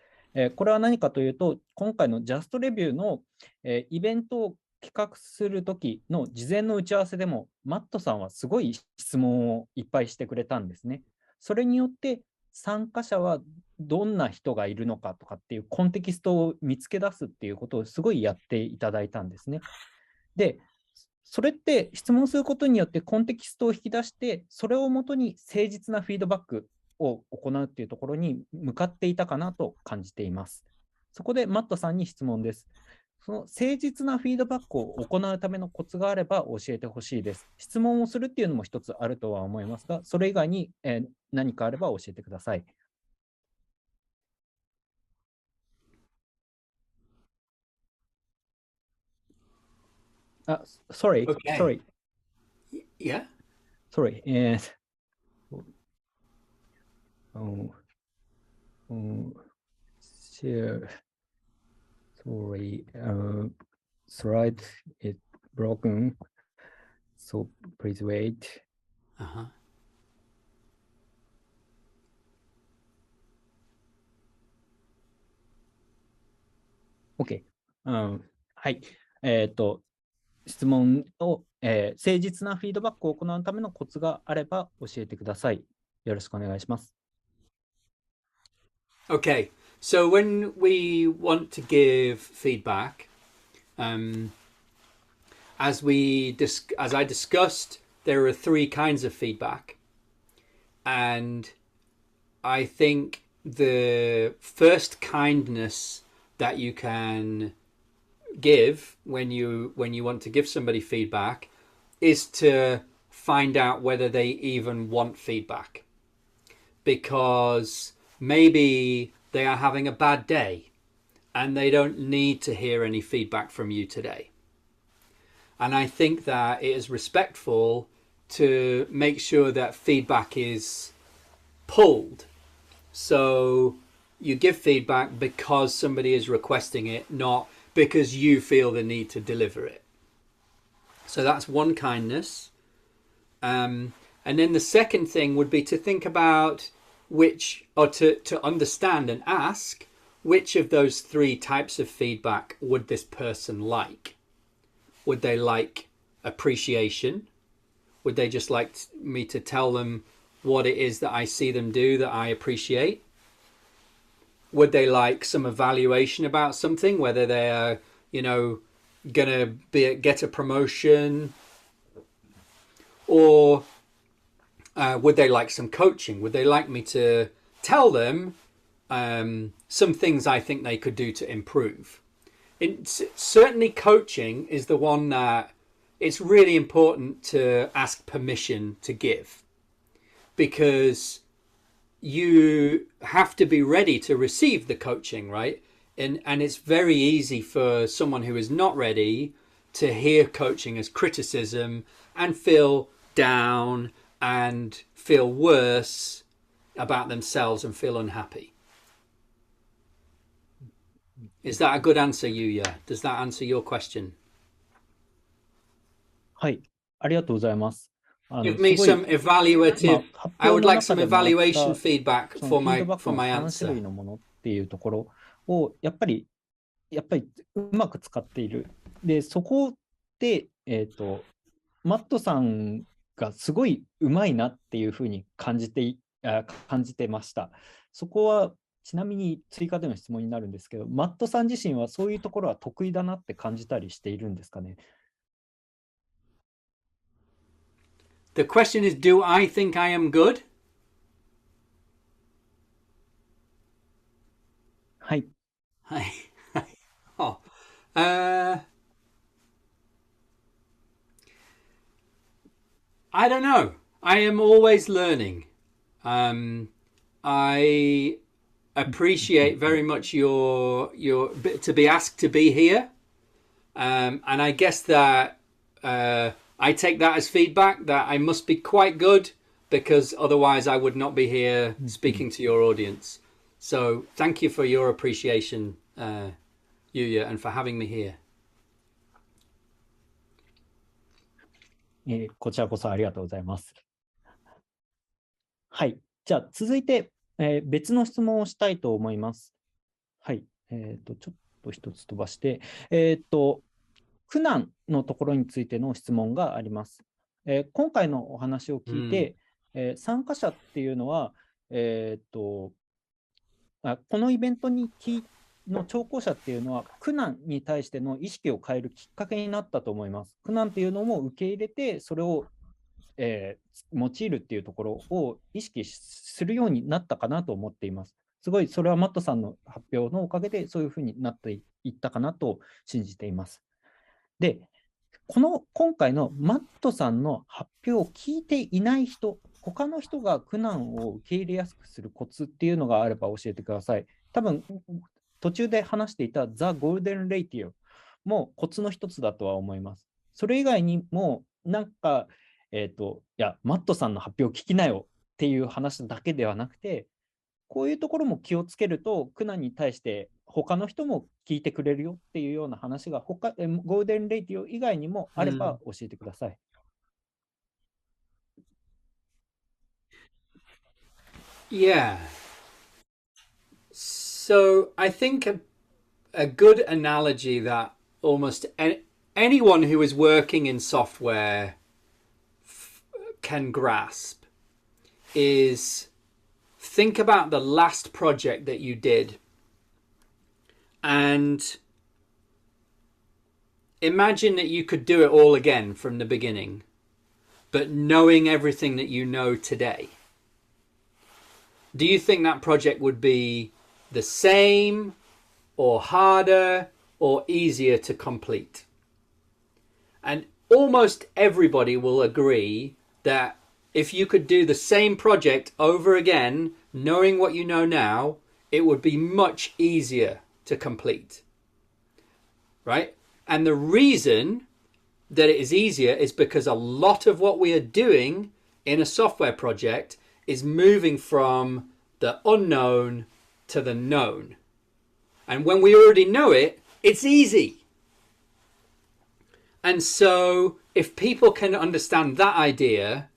これは何かというと、今回のJaSST Review の、イベントを企画するときの事前の打ち合わせでも、マットさんはすごい質問をいっぱいしてくれたんですね。それによって参加者はどんな人がいるのかとかっていうコンテキストを見つけ出すっていうことをすごいやっていただいたんですね。で、それって質問することによってコンテキストを引き出して、それをもとに誠実なフィードバックを行うっていうところに向かっていたかなと感じています。そこでマットさんに質問です。その誠実なフィードバックを行うためのコツがあれば教えてほしいです。質問をするっていうのも一つあるとは思いますが、それ以外に、何かあれば教えてください。sorry, Okay. sorry, Yeah. sorry. Share, sorry, slide is broken, so please wait. Uh-huh. OK、はい。質問を、誠実なフィードバックを行うためのコツがあれば教えてください。よろしくお願いします。Okay. So when we want to give feedback, as I discussed, there are three kinds of feedback, and I think the first kindness that you can give when you want to give somebody feedback is to find out whether they even want feedback, because maybe they are having a bad day and they don't need to hear any feedback from you today. And I think that it is respectful to make sure that feedback is pulled. So you give feedback because somebody is requesting it, not because you feel the need to deliver it. So that's one kindness. And then the second thing would be to think about to understand and ask which of those three types of feedback would this person like. Would they like appreciation? Would they just like me to tell them what it is that I see them do that I appreciate? Would they like some evaluation about something, whether they're, gonna get a promotion, or would they like some coaching? Would they like me to tell them some things I think they could do to improve? Certainly coaching is the one that it's really important to ask permission to give, because you have to be ready to receive the coaching, right? And it's very easy for someone who is not ready to hear coaching as criticism and feel down and feel worse about themselves and feel unhappy. Is that a good answer, Yuya? Does that answer your question? はい、ありがとうございます。Give me some evaluative. I would like some evaluation feedback その for フィードバック for の my 3種 answer. 類のものっていうところをやっぱりうまく使っている。で、そこで、マットさんがすごいうまいなっていうふうに感じてました。そこはちなみに追加での質問になるんですけど、マットさん自身はそういうところは得意だなって感じたりしているんですかね。The question is, do I think I am good? はい。はい。oh. I don't know. I am always learning. I appreciate very much your to be asked to be here, and I guess that I take that as feedback that I must be quite good, because otherwise I would not be here speaking to your audience. So thank you for your appreciation, Yuya, and for having me here. こちらこそありがとうございます。はい。じゃあ続いて、別の質問をしたいと思います。はい。ちょっと一つ飛ばして、苦難のところについての質問があります。今回のお話を聞いて、参加者っていうのは、このイベントの聴講者っていうのは苦難に対しての意識を変えるきっかけになったと思います。苦難っていうのも受け入れて、それを、用いるっていうところを意識するようになったかなと思っています。すごい、それはマットさんの発表のおかげでそういうふうになっていったかなと信じています。で、今回のマットさんの発表を聞いていない人、他の人が苦難を受け入れやすくするコツっていうのがあれば教えてください。多分、途中で話していたザ・ゴールデン・レイティオもコツの一つだとは思います。それ以外にも、なんか、いや、マットさんの発表を聞きなよっていう話だけではなくて、こういうところも気をつけると、苦難に対して他の人も聞いてくれるよっていうような話がゴールデンレイティオ以外にもあれば教えてください。Yeah. So I think a good analogy that almost anyone who is working in software can grasp is, think about the last project that you did and imagine that you could do it all again from the beginning, but knowing everything that you know today. Do you think that project would be the same or harder or easier to complete? And almost everybody will agree that if you could do the same project over again, knowing what you know now, it would be much easier to complete. Right? And the reason that it is easier is because a lot of what we are doing in a software project is moving from the unknown to the known. And when we already know it, it's easy. And so if people can understand that idea,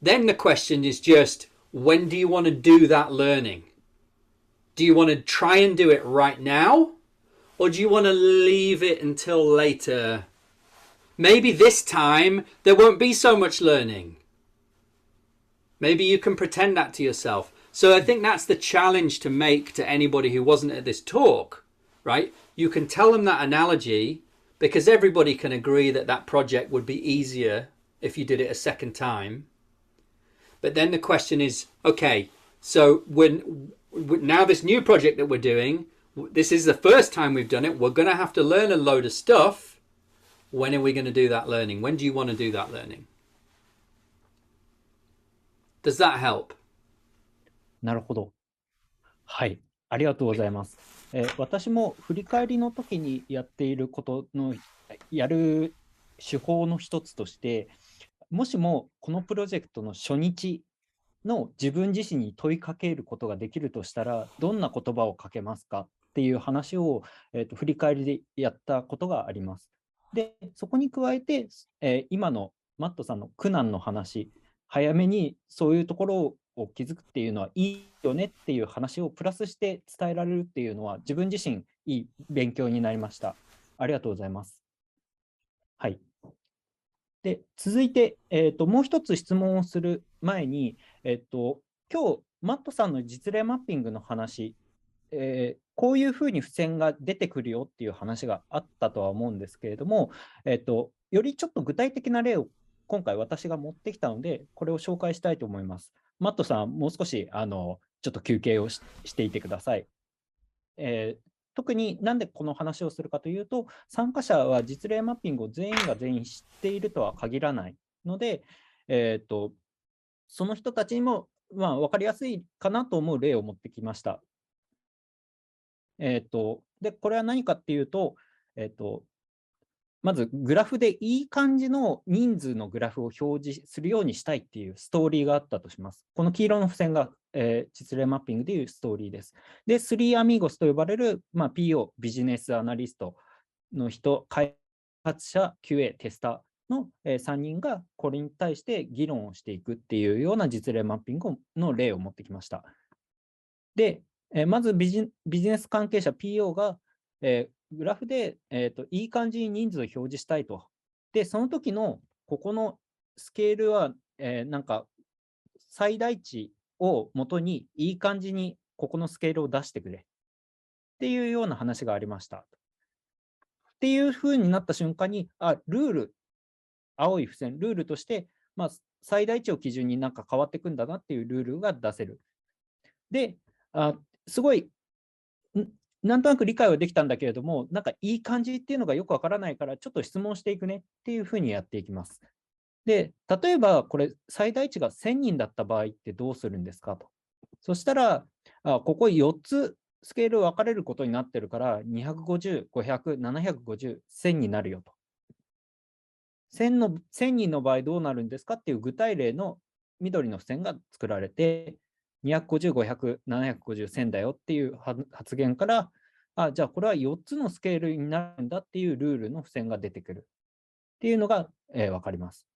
then the question is just, when do you want to do that learning? Do you want to try and do it right now? Or do you want to leave it until later? Maybe this time there won't be so much learning. Maybe you can pretend that to yourself. So I think that's the challenge to make to anybody who wasn't at this talk, right? You can tell them that analogy because everybody can agree that that project would be easier if you did it a second time. But then the question is, okay, so now this new project that we're doing, this is the first time we've done it. We're going to have to learn a load of stuff. when are we going to do that learning? When do you want to do that learning? Does that help? なるほど。はい、ありがとうございます。私も振り返りの時にやっていることのやる手法の一つとして、もしもこのプロジェクトの初日の自分自身に問いかけることができるとしたら、どんな言葉をかけますかっていう話を、振り返りでやったことがあります。で、そこに加えて、今のマットさんの苦難の話、早めにそういうところを気づくっていうのはいいよねっていう話をプラスして伝えられるっていうのは、自分自身いい勉強になりました。ありがとうございます。はい。で、続いて、もう一つ質問をする前に、今日、マットさんの実例マッピングの話、こういうふうに付箋が出てくるよっていう話があったとは思うんですけれども、よりちょっと具体的な例を今回私が持ってきたので、これを紹介したいと思います。マットさん、もう少しちょっと休憩をしていてください。特になんでこの話をするかというと、参加者は実例マッピングを全員が全員知っているとは限らないので、その人たちにも、分かりやすいかなと思う例を持ってきました。で、これは何かっていうと、まずグラフでいい感じの人数のグラフを表示するようにしたいっていうストーリーがあったとします。この黄色の付箋が、実例マッピングでいうストーリーです。で、3アミーゴスと呼ばれる、PO、ビジネスアナリストの人、開発者、QA、テスターの、3人がこれに対して議論をしていくっていうような実例マッピングの例を持ってきました。で、まずビジネス関係者 PO が、グラフで、いい感じに人数を表示したいと。で、その時のここのスケールは、なんか最大値を元にいい感じにここのスケールを出してくれっていうような話がありました。っていうふうになった瞬間に、ルール、青い付箋、ルールとして、最大値を基準になんか変わっていくんだなっていうルールが出せる。で、すごいなんとなく理解はできたんだけれども、なんかいい感じっていうのがよくわからないから、ちょっと質問していくねっていうふうにやっていきます。で、例えばこれ、最大値が1000人だった場合ってどうするんですかと。そしたら、ここ4つスケール分かれることになってるから、250、500、750、1000になるよと。1000人の場合どうなるんですかっていう具体例の緑の付箋が作られて、250、500、750、1000だよっていう発言から、じゃあこれは4つのスケールになるんだっていうルールの付箋が出てくるっていうのが、分かります。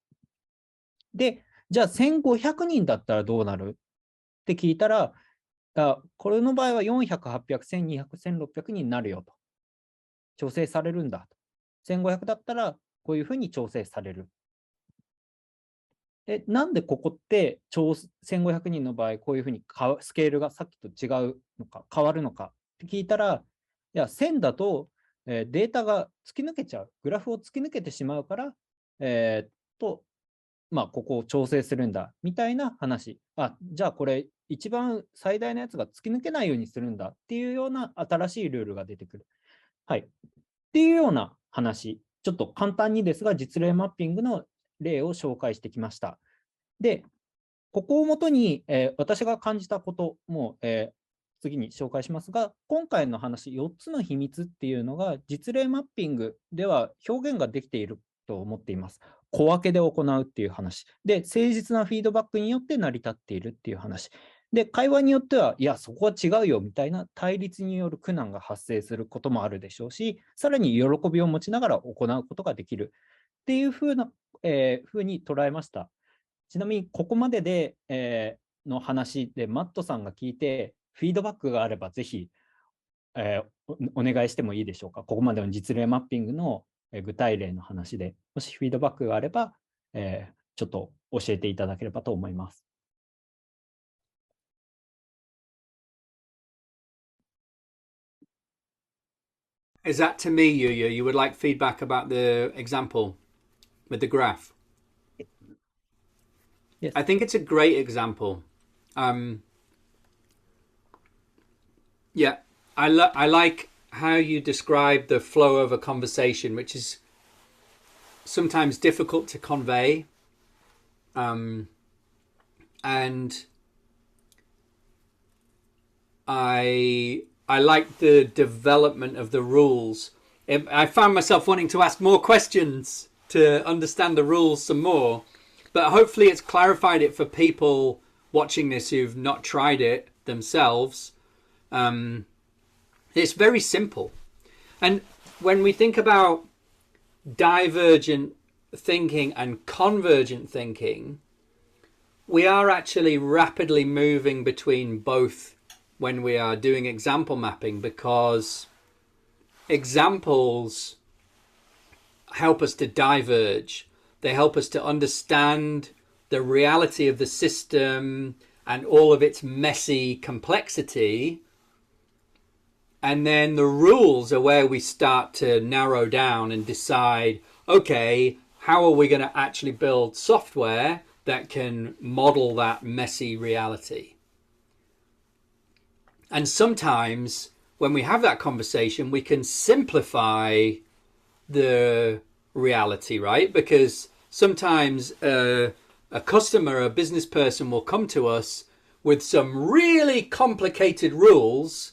で、じゃあ1500人だったらどうなるって聞いたら、これの場合は400、800、1200、1600になるよと。調整されるんだと。1500だったらこういうふうに調整される。なんでここって1500人の場合、こういうふうにスケールがさっきと違うのか、変わるのかって聞いたら、いや、1000だと、データが突き抜けちゃう、グラフを突き抜けてしまうから、ここを調整するんだみたいな話。じゃあこれ、一番最大のやつが突き抜けないようにするんだっていうような新しいルールが出てくる。はい。っていうような話、ちょっと簡単にですが、実例マッピングの例を紹介してきました。で、ここをもとに、私が感じたことも、次に紹介しますが、今回の話、4つの秘密っていうのが、実例マッピングでは表現ができていると思っています。小分けで行うっていう話。で、誠実なフィードバックによって成り立っているっていう話。で、会話によっては、いや、そこは違うよみたいな対立による苦難が発生することもあるでしょうし、さらに喜びを持ちながら行うことができるっていうふうに捉えました。ちなみに、ここまでで、の話で、マットさんが聞いて、フィードバックがあれば、ぜひ、お願いしてもいいでしょうか。ここまでの実例マッピングの具体例の話で、もしフィードバックがあれば、ちょっと教えていただければと思います。Is that to me, Yuya? You would like feedback about the example with the graph? Yes. I think it's a great example. Yeah, I like how you describe the flow of a conversation, which is sometimes difficult to convey, and I like the development of the rules. I found myself wanting to ask more questions to understand the rules some more, but hopefully it's clarified it for people watching this who've not tried it themselves. It's very simple. And when we think about divergent thinking and convergent thinking, we are actually rapidly moving between both when we are doing example mapping, because examples help us to diverge. They help us to understand the reality of the system and all of its messy complexity. And then the rules are where we start to narrow down and decide, okay, how are we going to actually build software that can model that messy reality? And sometimes when we have that conversation, we can simplify the reality, right? Because sometimes a customer, a business person will come to us with some really complicated rules.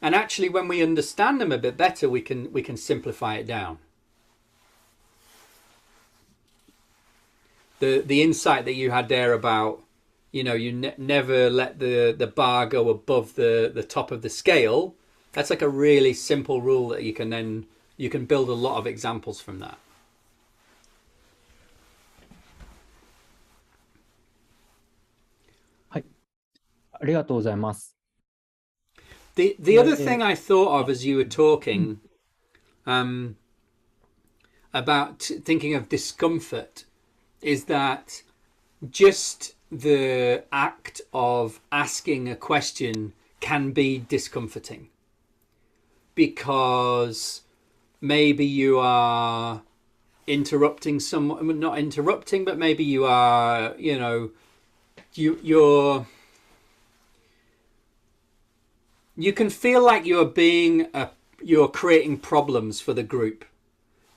And actually, when we understand them a bit better, we can simplify it down. The insight that you had there about, you know, you never let the bar go above the top of the scale. That's like a really simple rule that you can build a lot of examples from that.ありがとうございます。The other thing I thought of as you were talking, about thinking of discomfort, is that just the act of asking a question can be discomforting, because maybe you are interrupting someone, not interrupting, but maybe you are, you know, you can feel like you're creating problems for the group,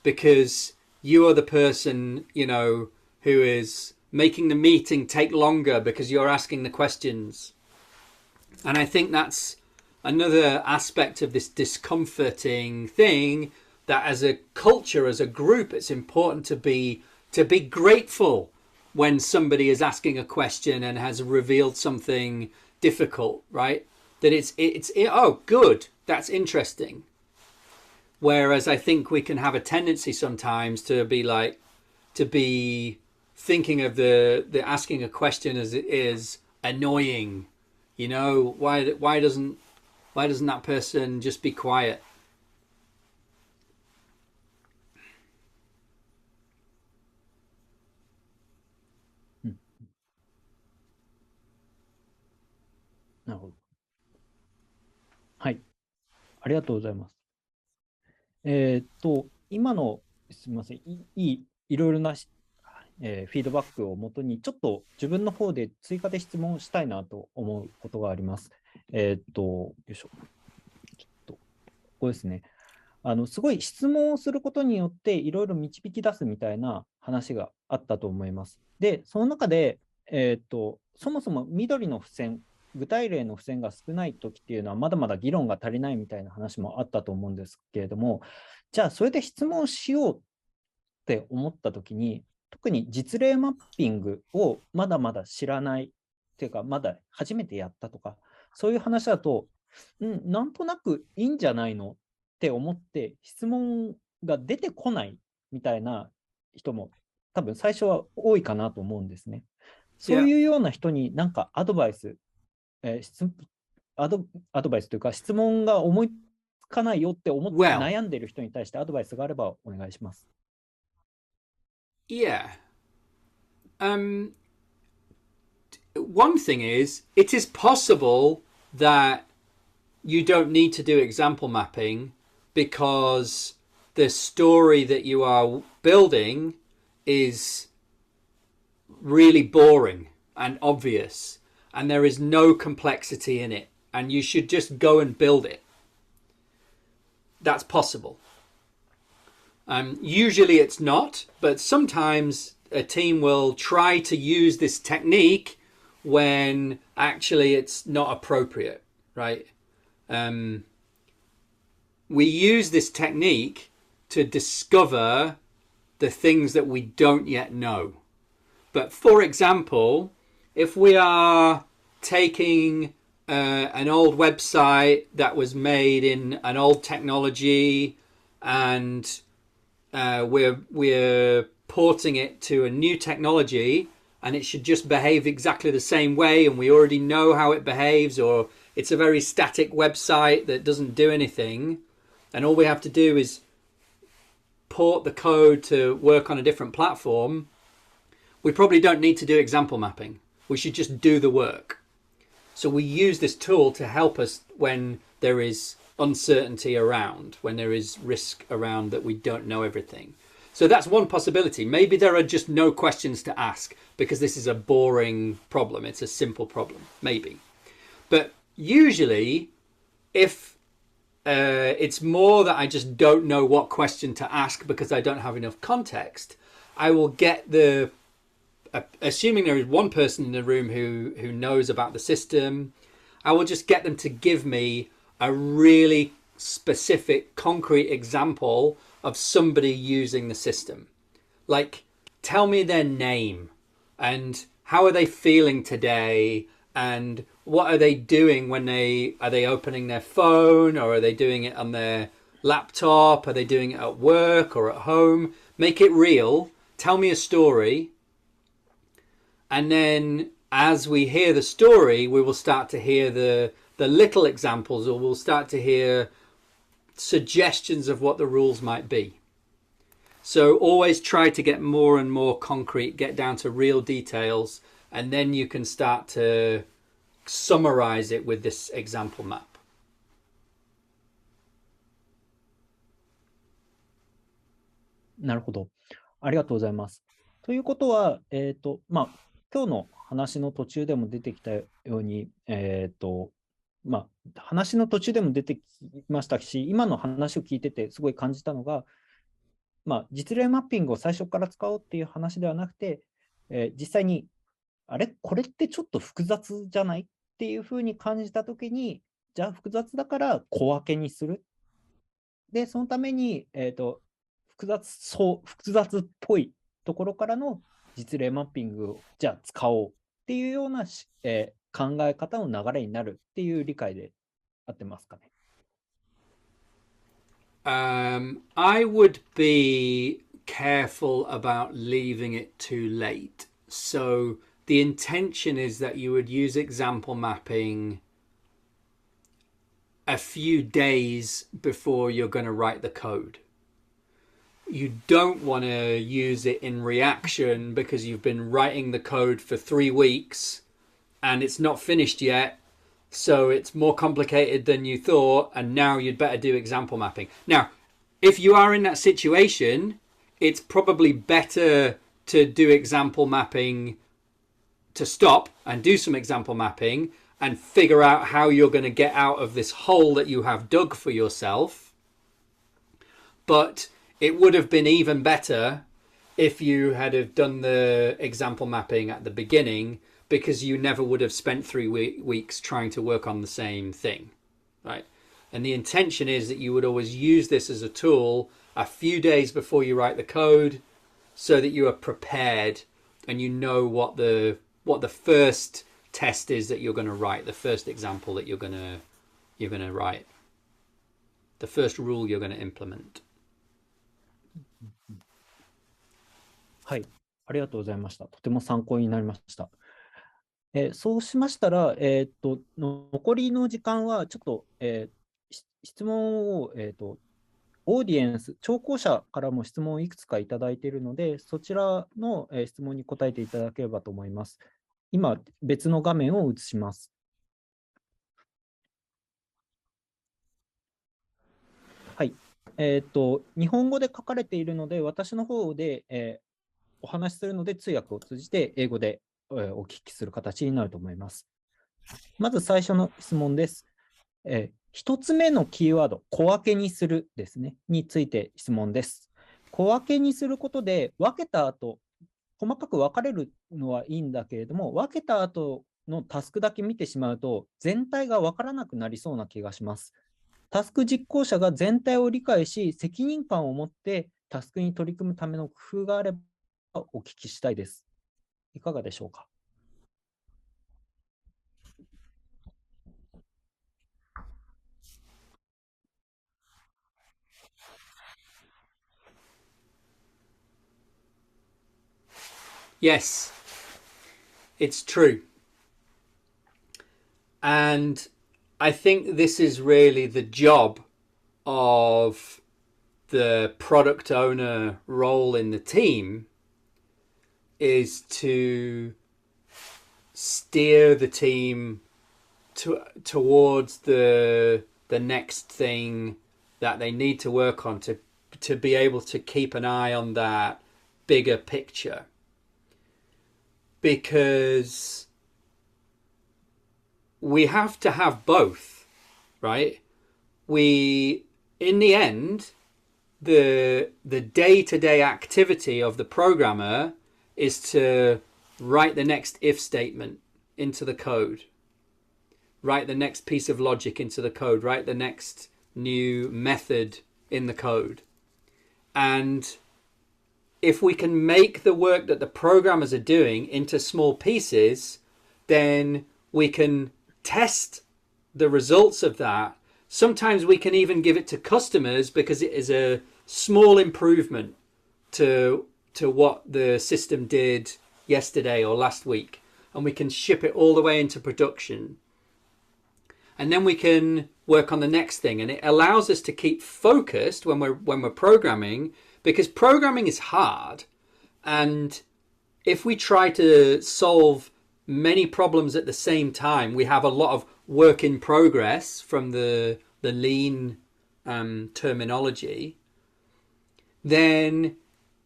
because you are the person, you know, who is making the meeting take longer because you're asking the questions. And I think that's another aspect of this discomforting thing, that as a culture, as a group, it's important to be grateful when somebody is asking a question and has revealed something difficult, right? That it's oh, good, that's interesting. Whereas I think we can have a tendency sometimes to be thinking of the asking a question as it is annoying. You know, why doesn't that person just be quiet? Hmm. なるほど。はい。ありがとうございます。今の、すみません、いろいろなフィードバックをもとに、ちょっと自分の方で追加で質問したいなと思うことがあります。よいしょ。ちょっと、ここですね。すごい質問をすることによっていろいろ導き出すみたいな話があったと思います。で、その中で、そもそも緑の付箋、具体例の付箋が少ないときっていうのはまだまだ議論が足りないみたいな話もあったと思うんですけれども、じゃあそれで質問しようって思ったときに、特に実例マッピングをまだまだ知らないっていうか、まだ初めてやったとか、そういう話だと、なんとなくいいんじゃないのって思って質問が出てこないみたいな人も多分最初は多いかなと思うんですね。そういうような人に何かアドバイス、アドバイスというか質問が思いつかないよって思って悩んでいる人に対してアドバイスがあればお願いします。Yeah. One thing is, it is possible that you don't need to do example mapping because the story that you are building is really boring and obvious, and there is no complexity in it, and you should just go and build it. That's possible. Usually it's not, but sometimes a team will try to use this technique when actually it's not appropriate, right? We use this technique to discover the things that we don't yet know. But for example, if we are taking an old website that was made in an old technology and we're porting it to a new technology and it should just behave exactly the same way and we already know how it behaves, or it's a very static website that doesn't do anything and all we have to do is port the code to work on a different platform, we probably don't need to do example mapping. We should just do the work. So we use this tool to help us when there is uncertainty around, when there is risk around that we don't know everything. So that's one possibility. Maybe there are just no questions to ask because this is a boring problem. It's a simple problem, maybe. But usually, if it's more that I just don't know what question to ask because I don't have enough context, I will get the, assuming there is one person in the room who knows about the system, I will just get them to give me a really specific, concrete example of somebody using the system. Like, tell me their name and how are they feeling today and what are they doing when are they opening their phone, or are they doing it on their laptop? Are they doing it at work or at home? Make it real. Tell me a story. And then as we hear the story, we will start to hear the little examples, or we'll start to hear suggestions of what the rules might be. So always try to get more and more concrete, get down to real details, and then you can start to summarize it with this example map. なるほど。ありがとうございます。ということは、今日の話の途中でも出てきたように、話の途中でも出てきましたし、今の話を聞いててすごい感じたのが、実例マッピングを最初から使おうっていう話ではなくて、実際に、これってちょっと複雑じゃないっていうふうに感じたときに、じゃあ複雑だから小分けにする。で、そのために、複雑っぽいところからの実例マッピングをじゃあ使おうっていうような、考え方の流れになるっていう理解で合ってますかね。I would be careful about leaving it too late. So the intention is that you would use example mapping a few days before you're going to write the code. You don't want to use it in reaction because you've been writing the code for 3 weeks and it's not finished yet. So it's more complicated than you thought, and now you'd better do example mapping. Now, if you are in that situation, it's probably better to do example mapping, to stop and do some example mapping and figure out how you're going to get out of this hole that you have dug for yourself. But it would have been even better if you had have done the example mapping at the beginning, because you never would have spent 3 weeks trying to work on the same thing, right? And the intention is that you would always use this as a tool a few days before you write the code, so that you are prepared and you know what the first test is that you're going to write, the first example that you're going to write, the first rule you're going to implement. はい、ありがとうございました。とても参考になりました。そうしましたら、残りの時間はちょっと、質問を、オーディエンス、聴講者からも質問をいくつかいただいているので、そちらの、質問に答えていただければと思います。今、別の画面を映します。はい。日本語で書かれているので、私の方で、お話しするので、通訳を通じて英語でお聞きする形になると思います。まず最初の質問です。1つ目のキーワード、小分けにするですね、について質問です。小分けにすることで、分けた後、細かく分かれるのはいいんだけれども、分けた後のタスクだけ見てしまうと、全体が分からなくなりそうな気がします。タスク実行者が全体を理解し、責任感を持ってタスクに取り組むための工夫があればお聞きしたいです。いかがでしょうか。Yes, it's true. And I think this is really the job of the product owner role in the team, is to steer the team towards the next thing that they need to work on, to be able to keep an eye on that bigger picture. Because we have to have both, right? In the end, the day-to-day activity of the programmer is to write the next if statement into the code, write the next piece of logic into the code, write the next new method in the code. And if we can make the work that the programmers are doing into small pieces, then we can test the results of that. Sometimes we can even give it to customers because it is a small improvement to what the system did yesterday or last week, and we can ship it all the way into production. And then we can work on the next thing, and it allows us to keep focused when we're programming, because programming is hard. And if we try to solve many problems at the same time, we have a lot of work in progress from the lean terminology, then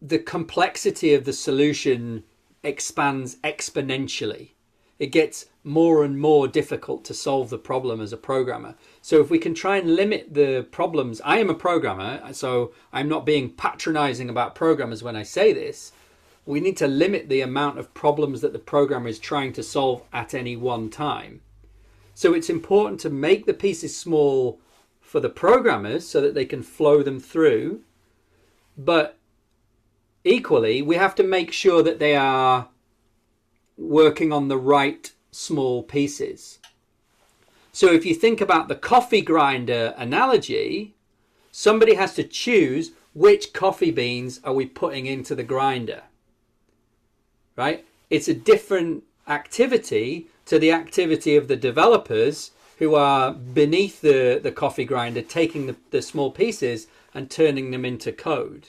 the complexity of the solution expands exponentially. It gets more and more difficult to solve the problem as a programmer. So if we can try and limit the problems, I am a programmer, so I'm not being patronizing about programmers when I say this. We need to limit the amount of problems that the programmer is trying to solve at any one time. So it's important to make the pieces small for the programmers so that they can flow them through. But equally, we have to make sure that they are working on the right small pieces. So if you think about the coffee grinder analogy, somebody has to choose which coffee beans are we putting into the grinder, right? It's a different activity to the activity of the developers who are beneath the coffee grinder, taking the small pieces and turning them into code.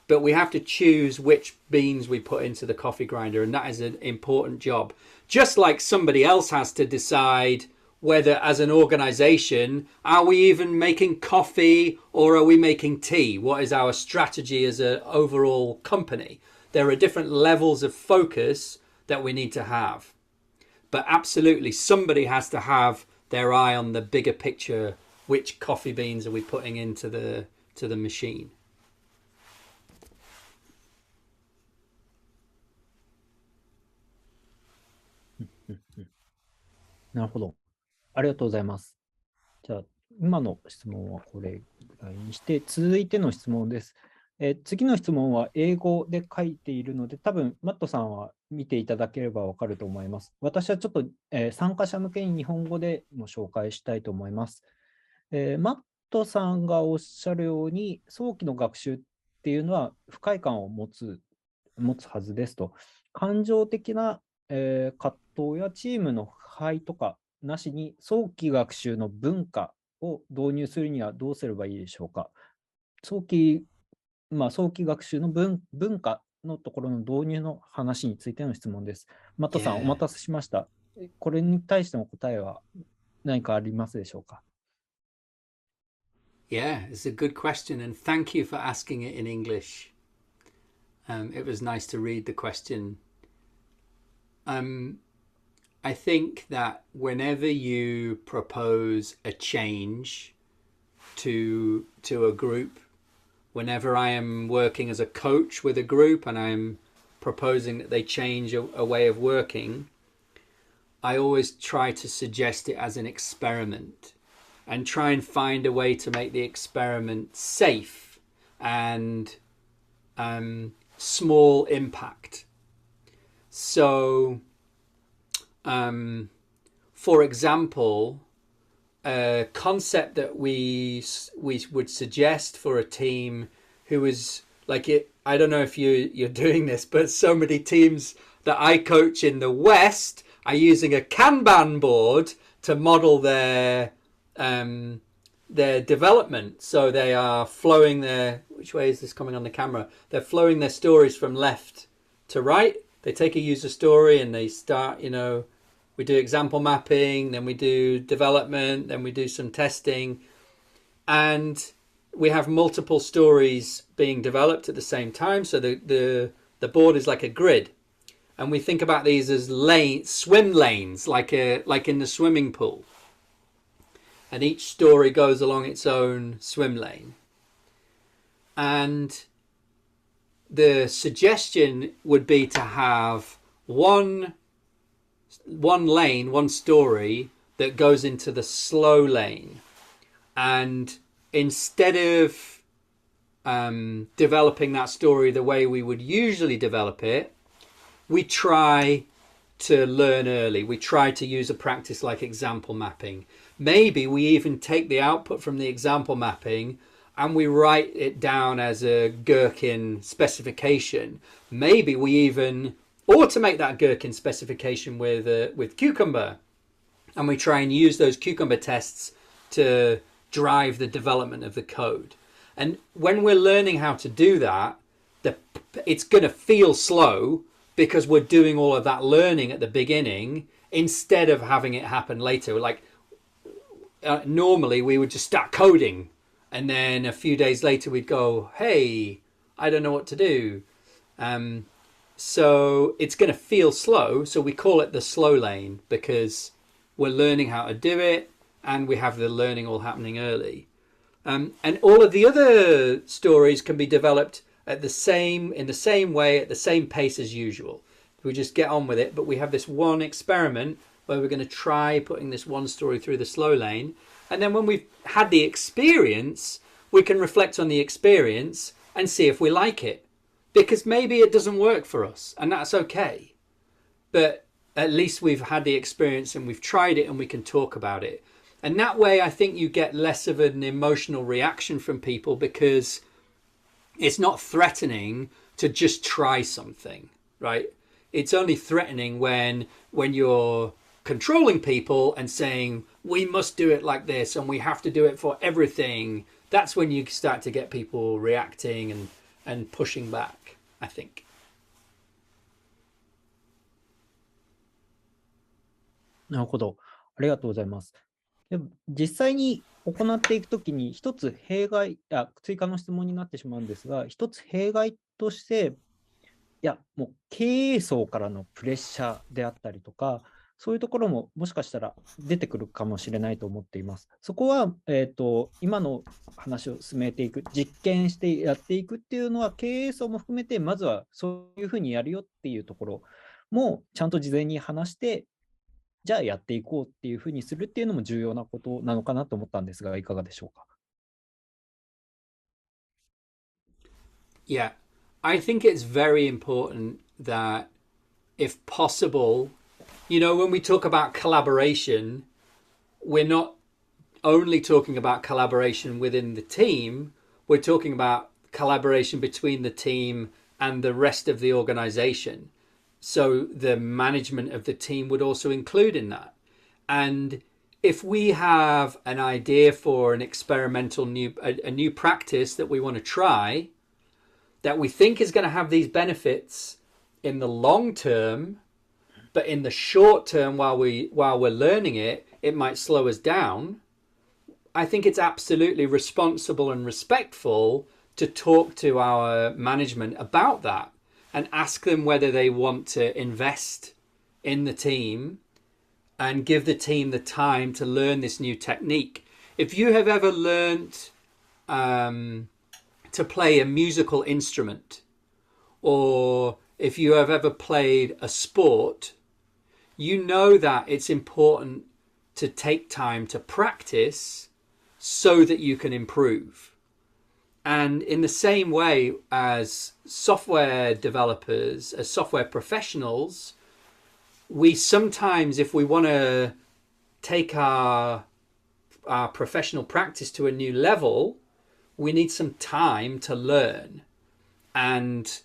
But we have to choose which beans we put into the coffee grinder, and that is an important job. Just like somebody else has to decide whether, as an organization, are we even making coffee or are we making tea? What is our strategy as an overall company? There are different levels of focus that we need to have. But absolutely, somebody has to have their eye on the bigger picture. Which coffee beans are we putting into the machine? なるほど。ありがとうございます。じゃあ、今の質問はこれぐらいにして、続いての質問です。次の質問は英語で書いているので、多分マットさんは見ていただければわかると思います。私はちょっと、参加者向けに日本語でも紹介したいと思います。マットさんがおっしゃるように、早期の学習っていうのは不快感を持つはずですと。感情的な、葛藤やチームの腐敗とかなしに早期学習の文化を導入するにはどうすればいいでしょうか。早期学習の文化のところの導入の話についての質問です。マットさん、お待たせしました。これに対しての答えは何かありますでしょうか。Yeah, it's a good question, and thank you for asking it in English. It was nice to read the question. I think that whenever you propose a change to a group, whenever I am working as a coach with a group and I'm proposing that they change a way of working, I always try to suggest it as an experiment and try and find a way to make the experiment safe and small impact. So, for example, a concept that we would suggest for a team who is like it. I don't know if you're doing this, but so many teams that I coach in the West are using a Kanban board to model their development. So they are flowing their, which way is this coming on the camera? They're flowing their stories from left to right. They take a user story and they start, we do example mapping, then we do development, then we do some testing. And we have multiple stories being developed at the same time. So the board is like a grid. And we think about these as swim lanes, like in the swimming pool. And each story goes along its own swim lane. And the suggestion would be to have one lane, one story that goes into the slow lane. And instead of developing that story the way we would usually develop it, we try to learn early. We try to use a practice like example mapping. Maybe we even take the output from the example mapping and we write it down as a gherkin specification. Maybe we even automate that gherkin specification with Cucumber, and we try and use those Cucumber tests to drive the development of the code. And when we're learning how to do that, it's going to feel slow because we're doing all of that learning at the beginning instead of having it happen later. Like normally we would just start coding and then a few days later we'd go, hey, I don't know what to do. So it's going to feel slow. So we call it the slow lane because we're learning how to do it and we have the learning all happening early. And all of the other stories can be developed in the same way, at the same pace as usual. We just get on with it, but we have this one experiment where we're going to try putting this one story through the slow lane. And then when we've had the experience, we can reflect on the experience and see if we like it. Because maybe it doesn't work for us, and that's okay. But at least we've had the experience and we've tried it and we can talk about it. And that way, I think you get less of an emotional reaction from people because it's not threatening to just try something, right? It's only threatening when you're controlling people and saying, we must do it like this and we have to do it for everything. That's when you start to get people reacting and pushing back, I think. なるほど。ありがとうございます。でも実際に行っていくときに一つ追加の質問になってしまうんですが、一つ弊害として、もう経営層からのプレッシャーであったりとか、そういうところももしかしたら出てくるかもしれないと思っています。そこは、今の話を進めていく、実験してやっていくっていうのは、経営層も含めて、まずはそういうふうにやるよっていうところもちゃんと事前に話して、じゃあやっていこうっていうふうにするっていうのも重要なことなのかなと思ったんですが、いかがでしょうか。Yeah, I think it's very important that if possible, when we talk about collaboration, we're not only talking about collaboration within the team, we're talking about collaboration between the team and the rest of the organization. So the management of the team would also include in that. And if we have an idea for an experimental a new practice that we want to try, that we think is going to have these benefits in the long term, but in the short term, while we're learning it, it might slow us down. I think it's absolutely responsible and respectful to talk to our management about that and ask them whether they want to invest in the team and give the team the time to learn this new technique. If you have ever learnt to to play a musical instrument, or if you have ever played a sport, you know that it's important to take time to practice so that you can improve. And in the same way as software developers, as software professionals, we sometimes, if we want to take our professional practice to a new level, we need some time to learn, and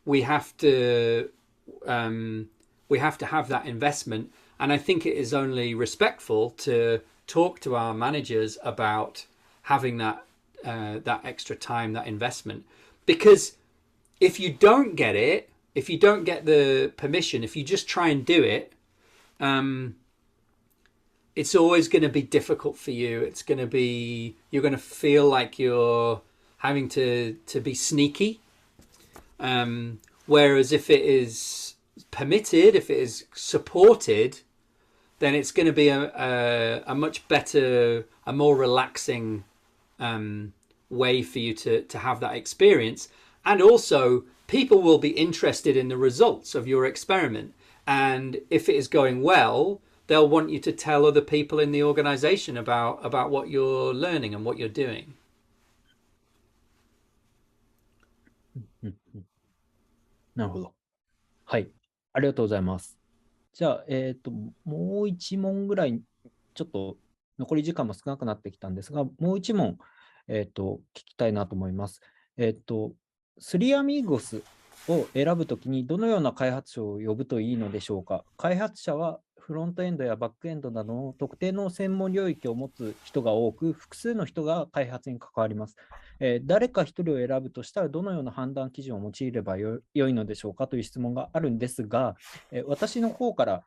we have to have that investment. And I think it is only respectful to talk to our managers about having that extra time, that investment. Because if you don't get it, if you don't get the permission, if you just try and do it, it's always going to be difficult for you. It's going to be, you're going to feel like you're having to be sneaky. Whereas if it is permitted, if it is supported, then it's going to be a much better, a more relaxing way for you to have that experience. And also, people will be interested in the results of your experiment. And if it is going well, they'll want you to tell other people in the organization about what you're learning and what you're doing. なるほど。はい。ありがとうございます。じゃあ、もう一問ぐらい、ちょっと残り時間も少なくなってきたんですが、もう一問、聞きたいなと思います。3アミーゴスを選ぶときにどのような開発者を呼ぶといいのでしょうか。開発者はフロントエンドやバックエンドなどの特定の専門領域を持つ人が多く、複数の人が開発に関わります。誰か一人を選ぶとしたらどのような判断基準を用いればよいのでしょうかという質問があるんですが、私の方から、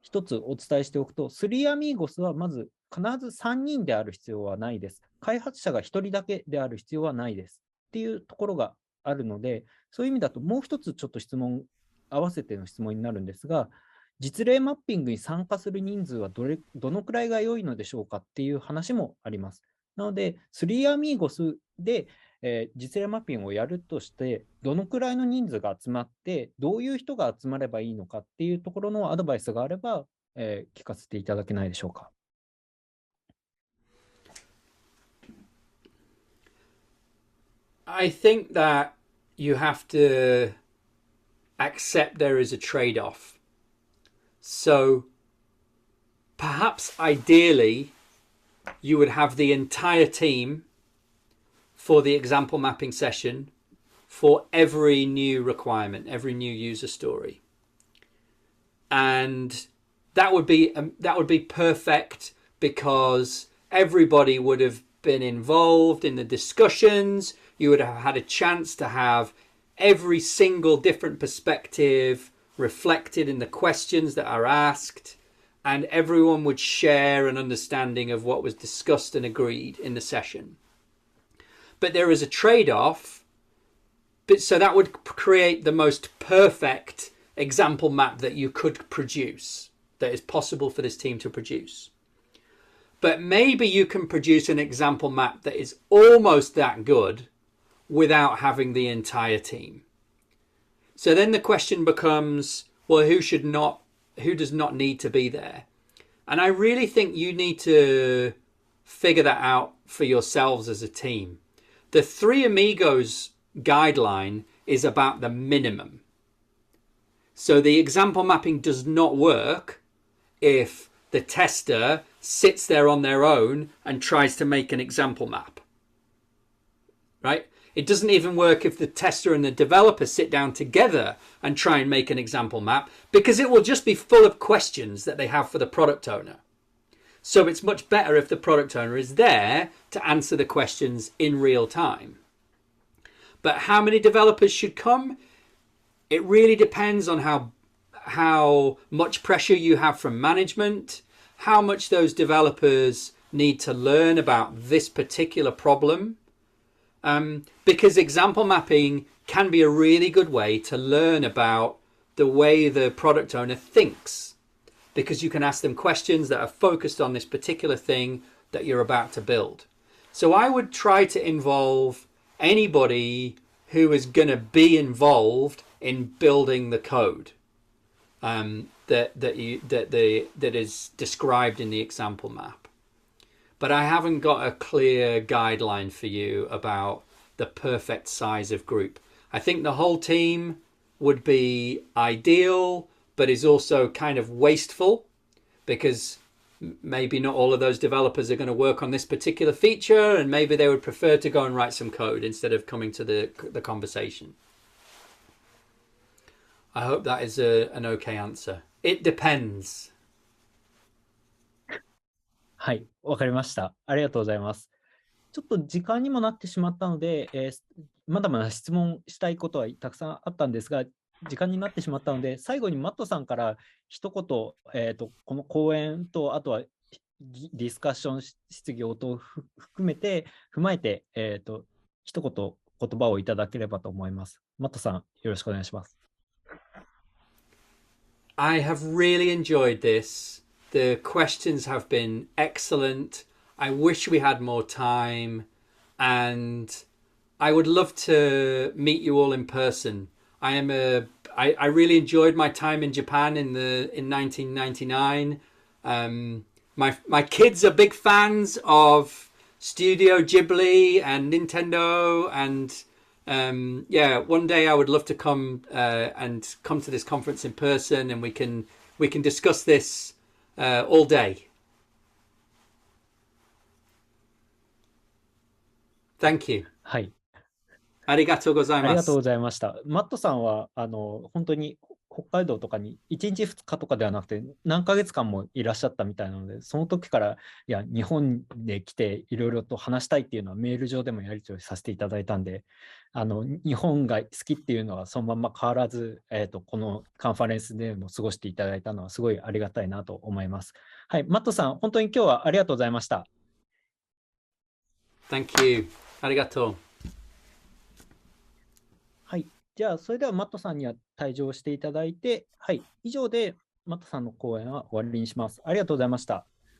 一つお伝えしておくと、3アミーゴスはまず必ず3人である必要はないです。開発者が1人だけである必要はないですっていうところがあるので、そういう意味だともう一つちょっと質問、合わせての質問になるんですが、実例マッピングに参加する人数はどのくらいが良いのでしょうかっていう話もあります。なので、3アミーゴスで、実例マッピングをやるとして、どのくらいの人数が集まって、どういう人が集まればいいのかっていうところのアドバイスがあれば、聞かせていただけないでしょうか。I think that you have to accept there is a trade-off. So perhaps ideally you would have the entire team for the example mapping session for every new requirement, every new user story. And that would be perfect, because everybody would have been involved in the discussions. You would have had a chance to have every single different perspective reflected in the questions that are asked, and everyone would share an understanding of what was discussed and agreed in the session. But there is a trade-off, so that would create the most perfect example map that you could produce, that is possible for this team to produce. But maybe you can produce an example map that is almost that good without having the entire team. So then the question becomes, well, who does not need to be there? And I really think you need to figure that out for yourselves as a team. The Three Amigos guideline is about the minimum. So the example mapping does not work if the tester sits there on their own and tries to make an example map, right? It doesn't even work if the tester and the developer sit down together and try and make an example map, because it will just be full of questions that they have for the product owner. So it's much better if the product owner is there to answer the questions in real time. But how many developers should come? It really depends on how much pressure you have from management, how much those developers need to learn about this particular problem. Because example mapping can be a really good way to learn about the way the product owner thinks, because you can ask them questions that are focused on this particular thing that you're about to build. So I would try to involve anybody who is going to be involved in building the code that is described in the example map. But I haven't got a clear guideline for you about the perfect size of group. I think the whole team would be ideal, but is also kind of wasteful, because maybe not all of those developers are going to work on this particular feature, and maybe they would prefer to go and write some code instead of coming to the conversation. I hope that is an okay answer. It depends. はい、わかりました。ありがとうございます。ちょっと時間にもなってしまったので、まだまだ質問したいことはたくさんあったんですが、時間になってしまったので、最後にマットさんから一言、この講演と、あとはディスカッション、質疑応答を踏まえて、一言言葉をいただければと思います。マットさん、よろしくお願いします。I have really enjoyed this. The questions have been excellent. I wish we had more time, and I would love to meet you all in person. I really enjoyed my time in Japan in 1999. My kids are big fans of Studio Ghibli and Nintendo, and yeah, one day I would love to come to this conference in person, and we can discuss this all day. Thank you. はい。ありがとうございます。ありがとうございました。マットさんは本当に北海道とかに1日2日とかではなくて何ヶ月間もいらっしゃったみたいなので、その時から日本で来ていろいろと話したいっていうのはメール上でもやり取りさせていただいたんで、日本が好きっていうのはそのまま変わらず、このカンファレンスでも過ごしていただいたのはすごいありがたいなと思います。はい、マットさん、本当に今日はありがとうございました。Thank you. ありがとう。はい。じゃあ、それではマットさんには退場していただいて、はい。以上でマットさんの講演は終わりにします。ありがとうございました。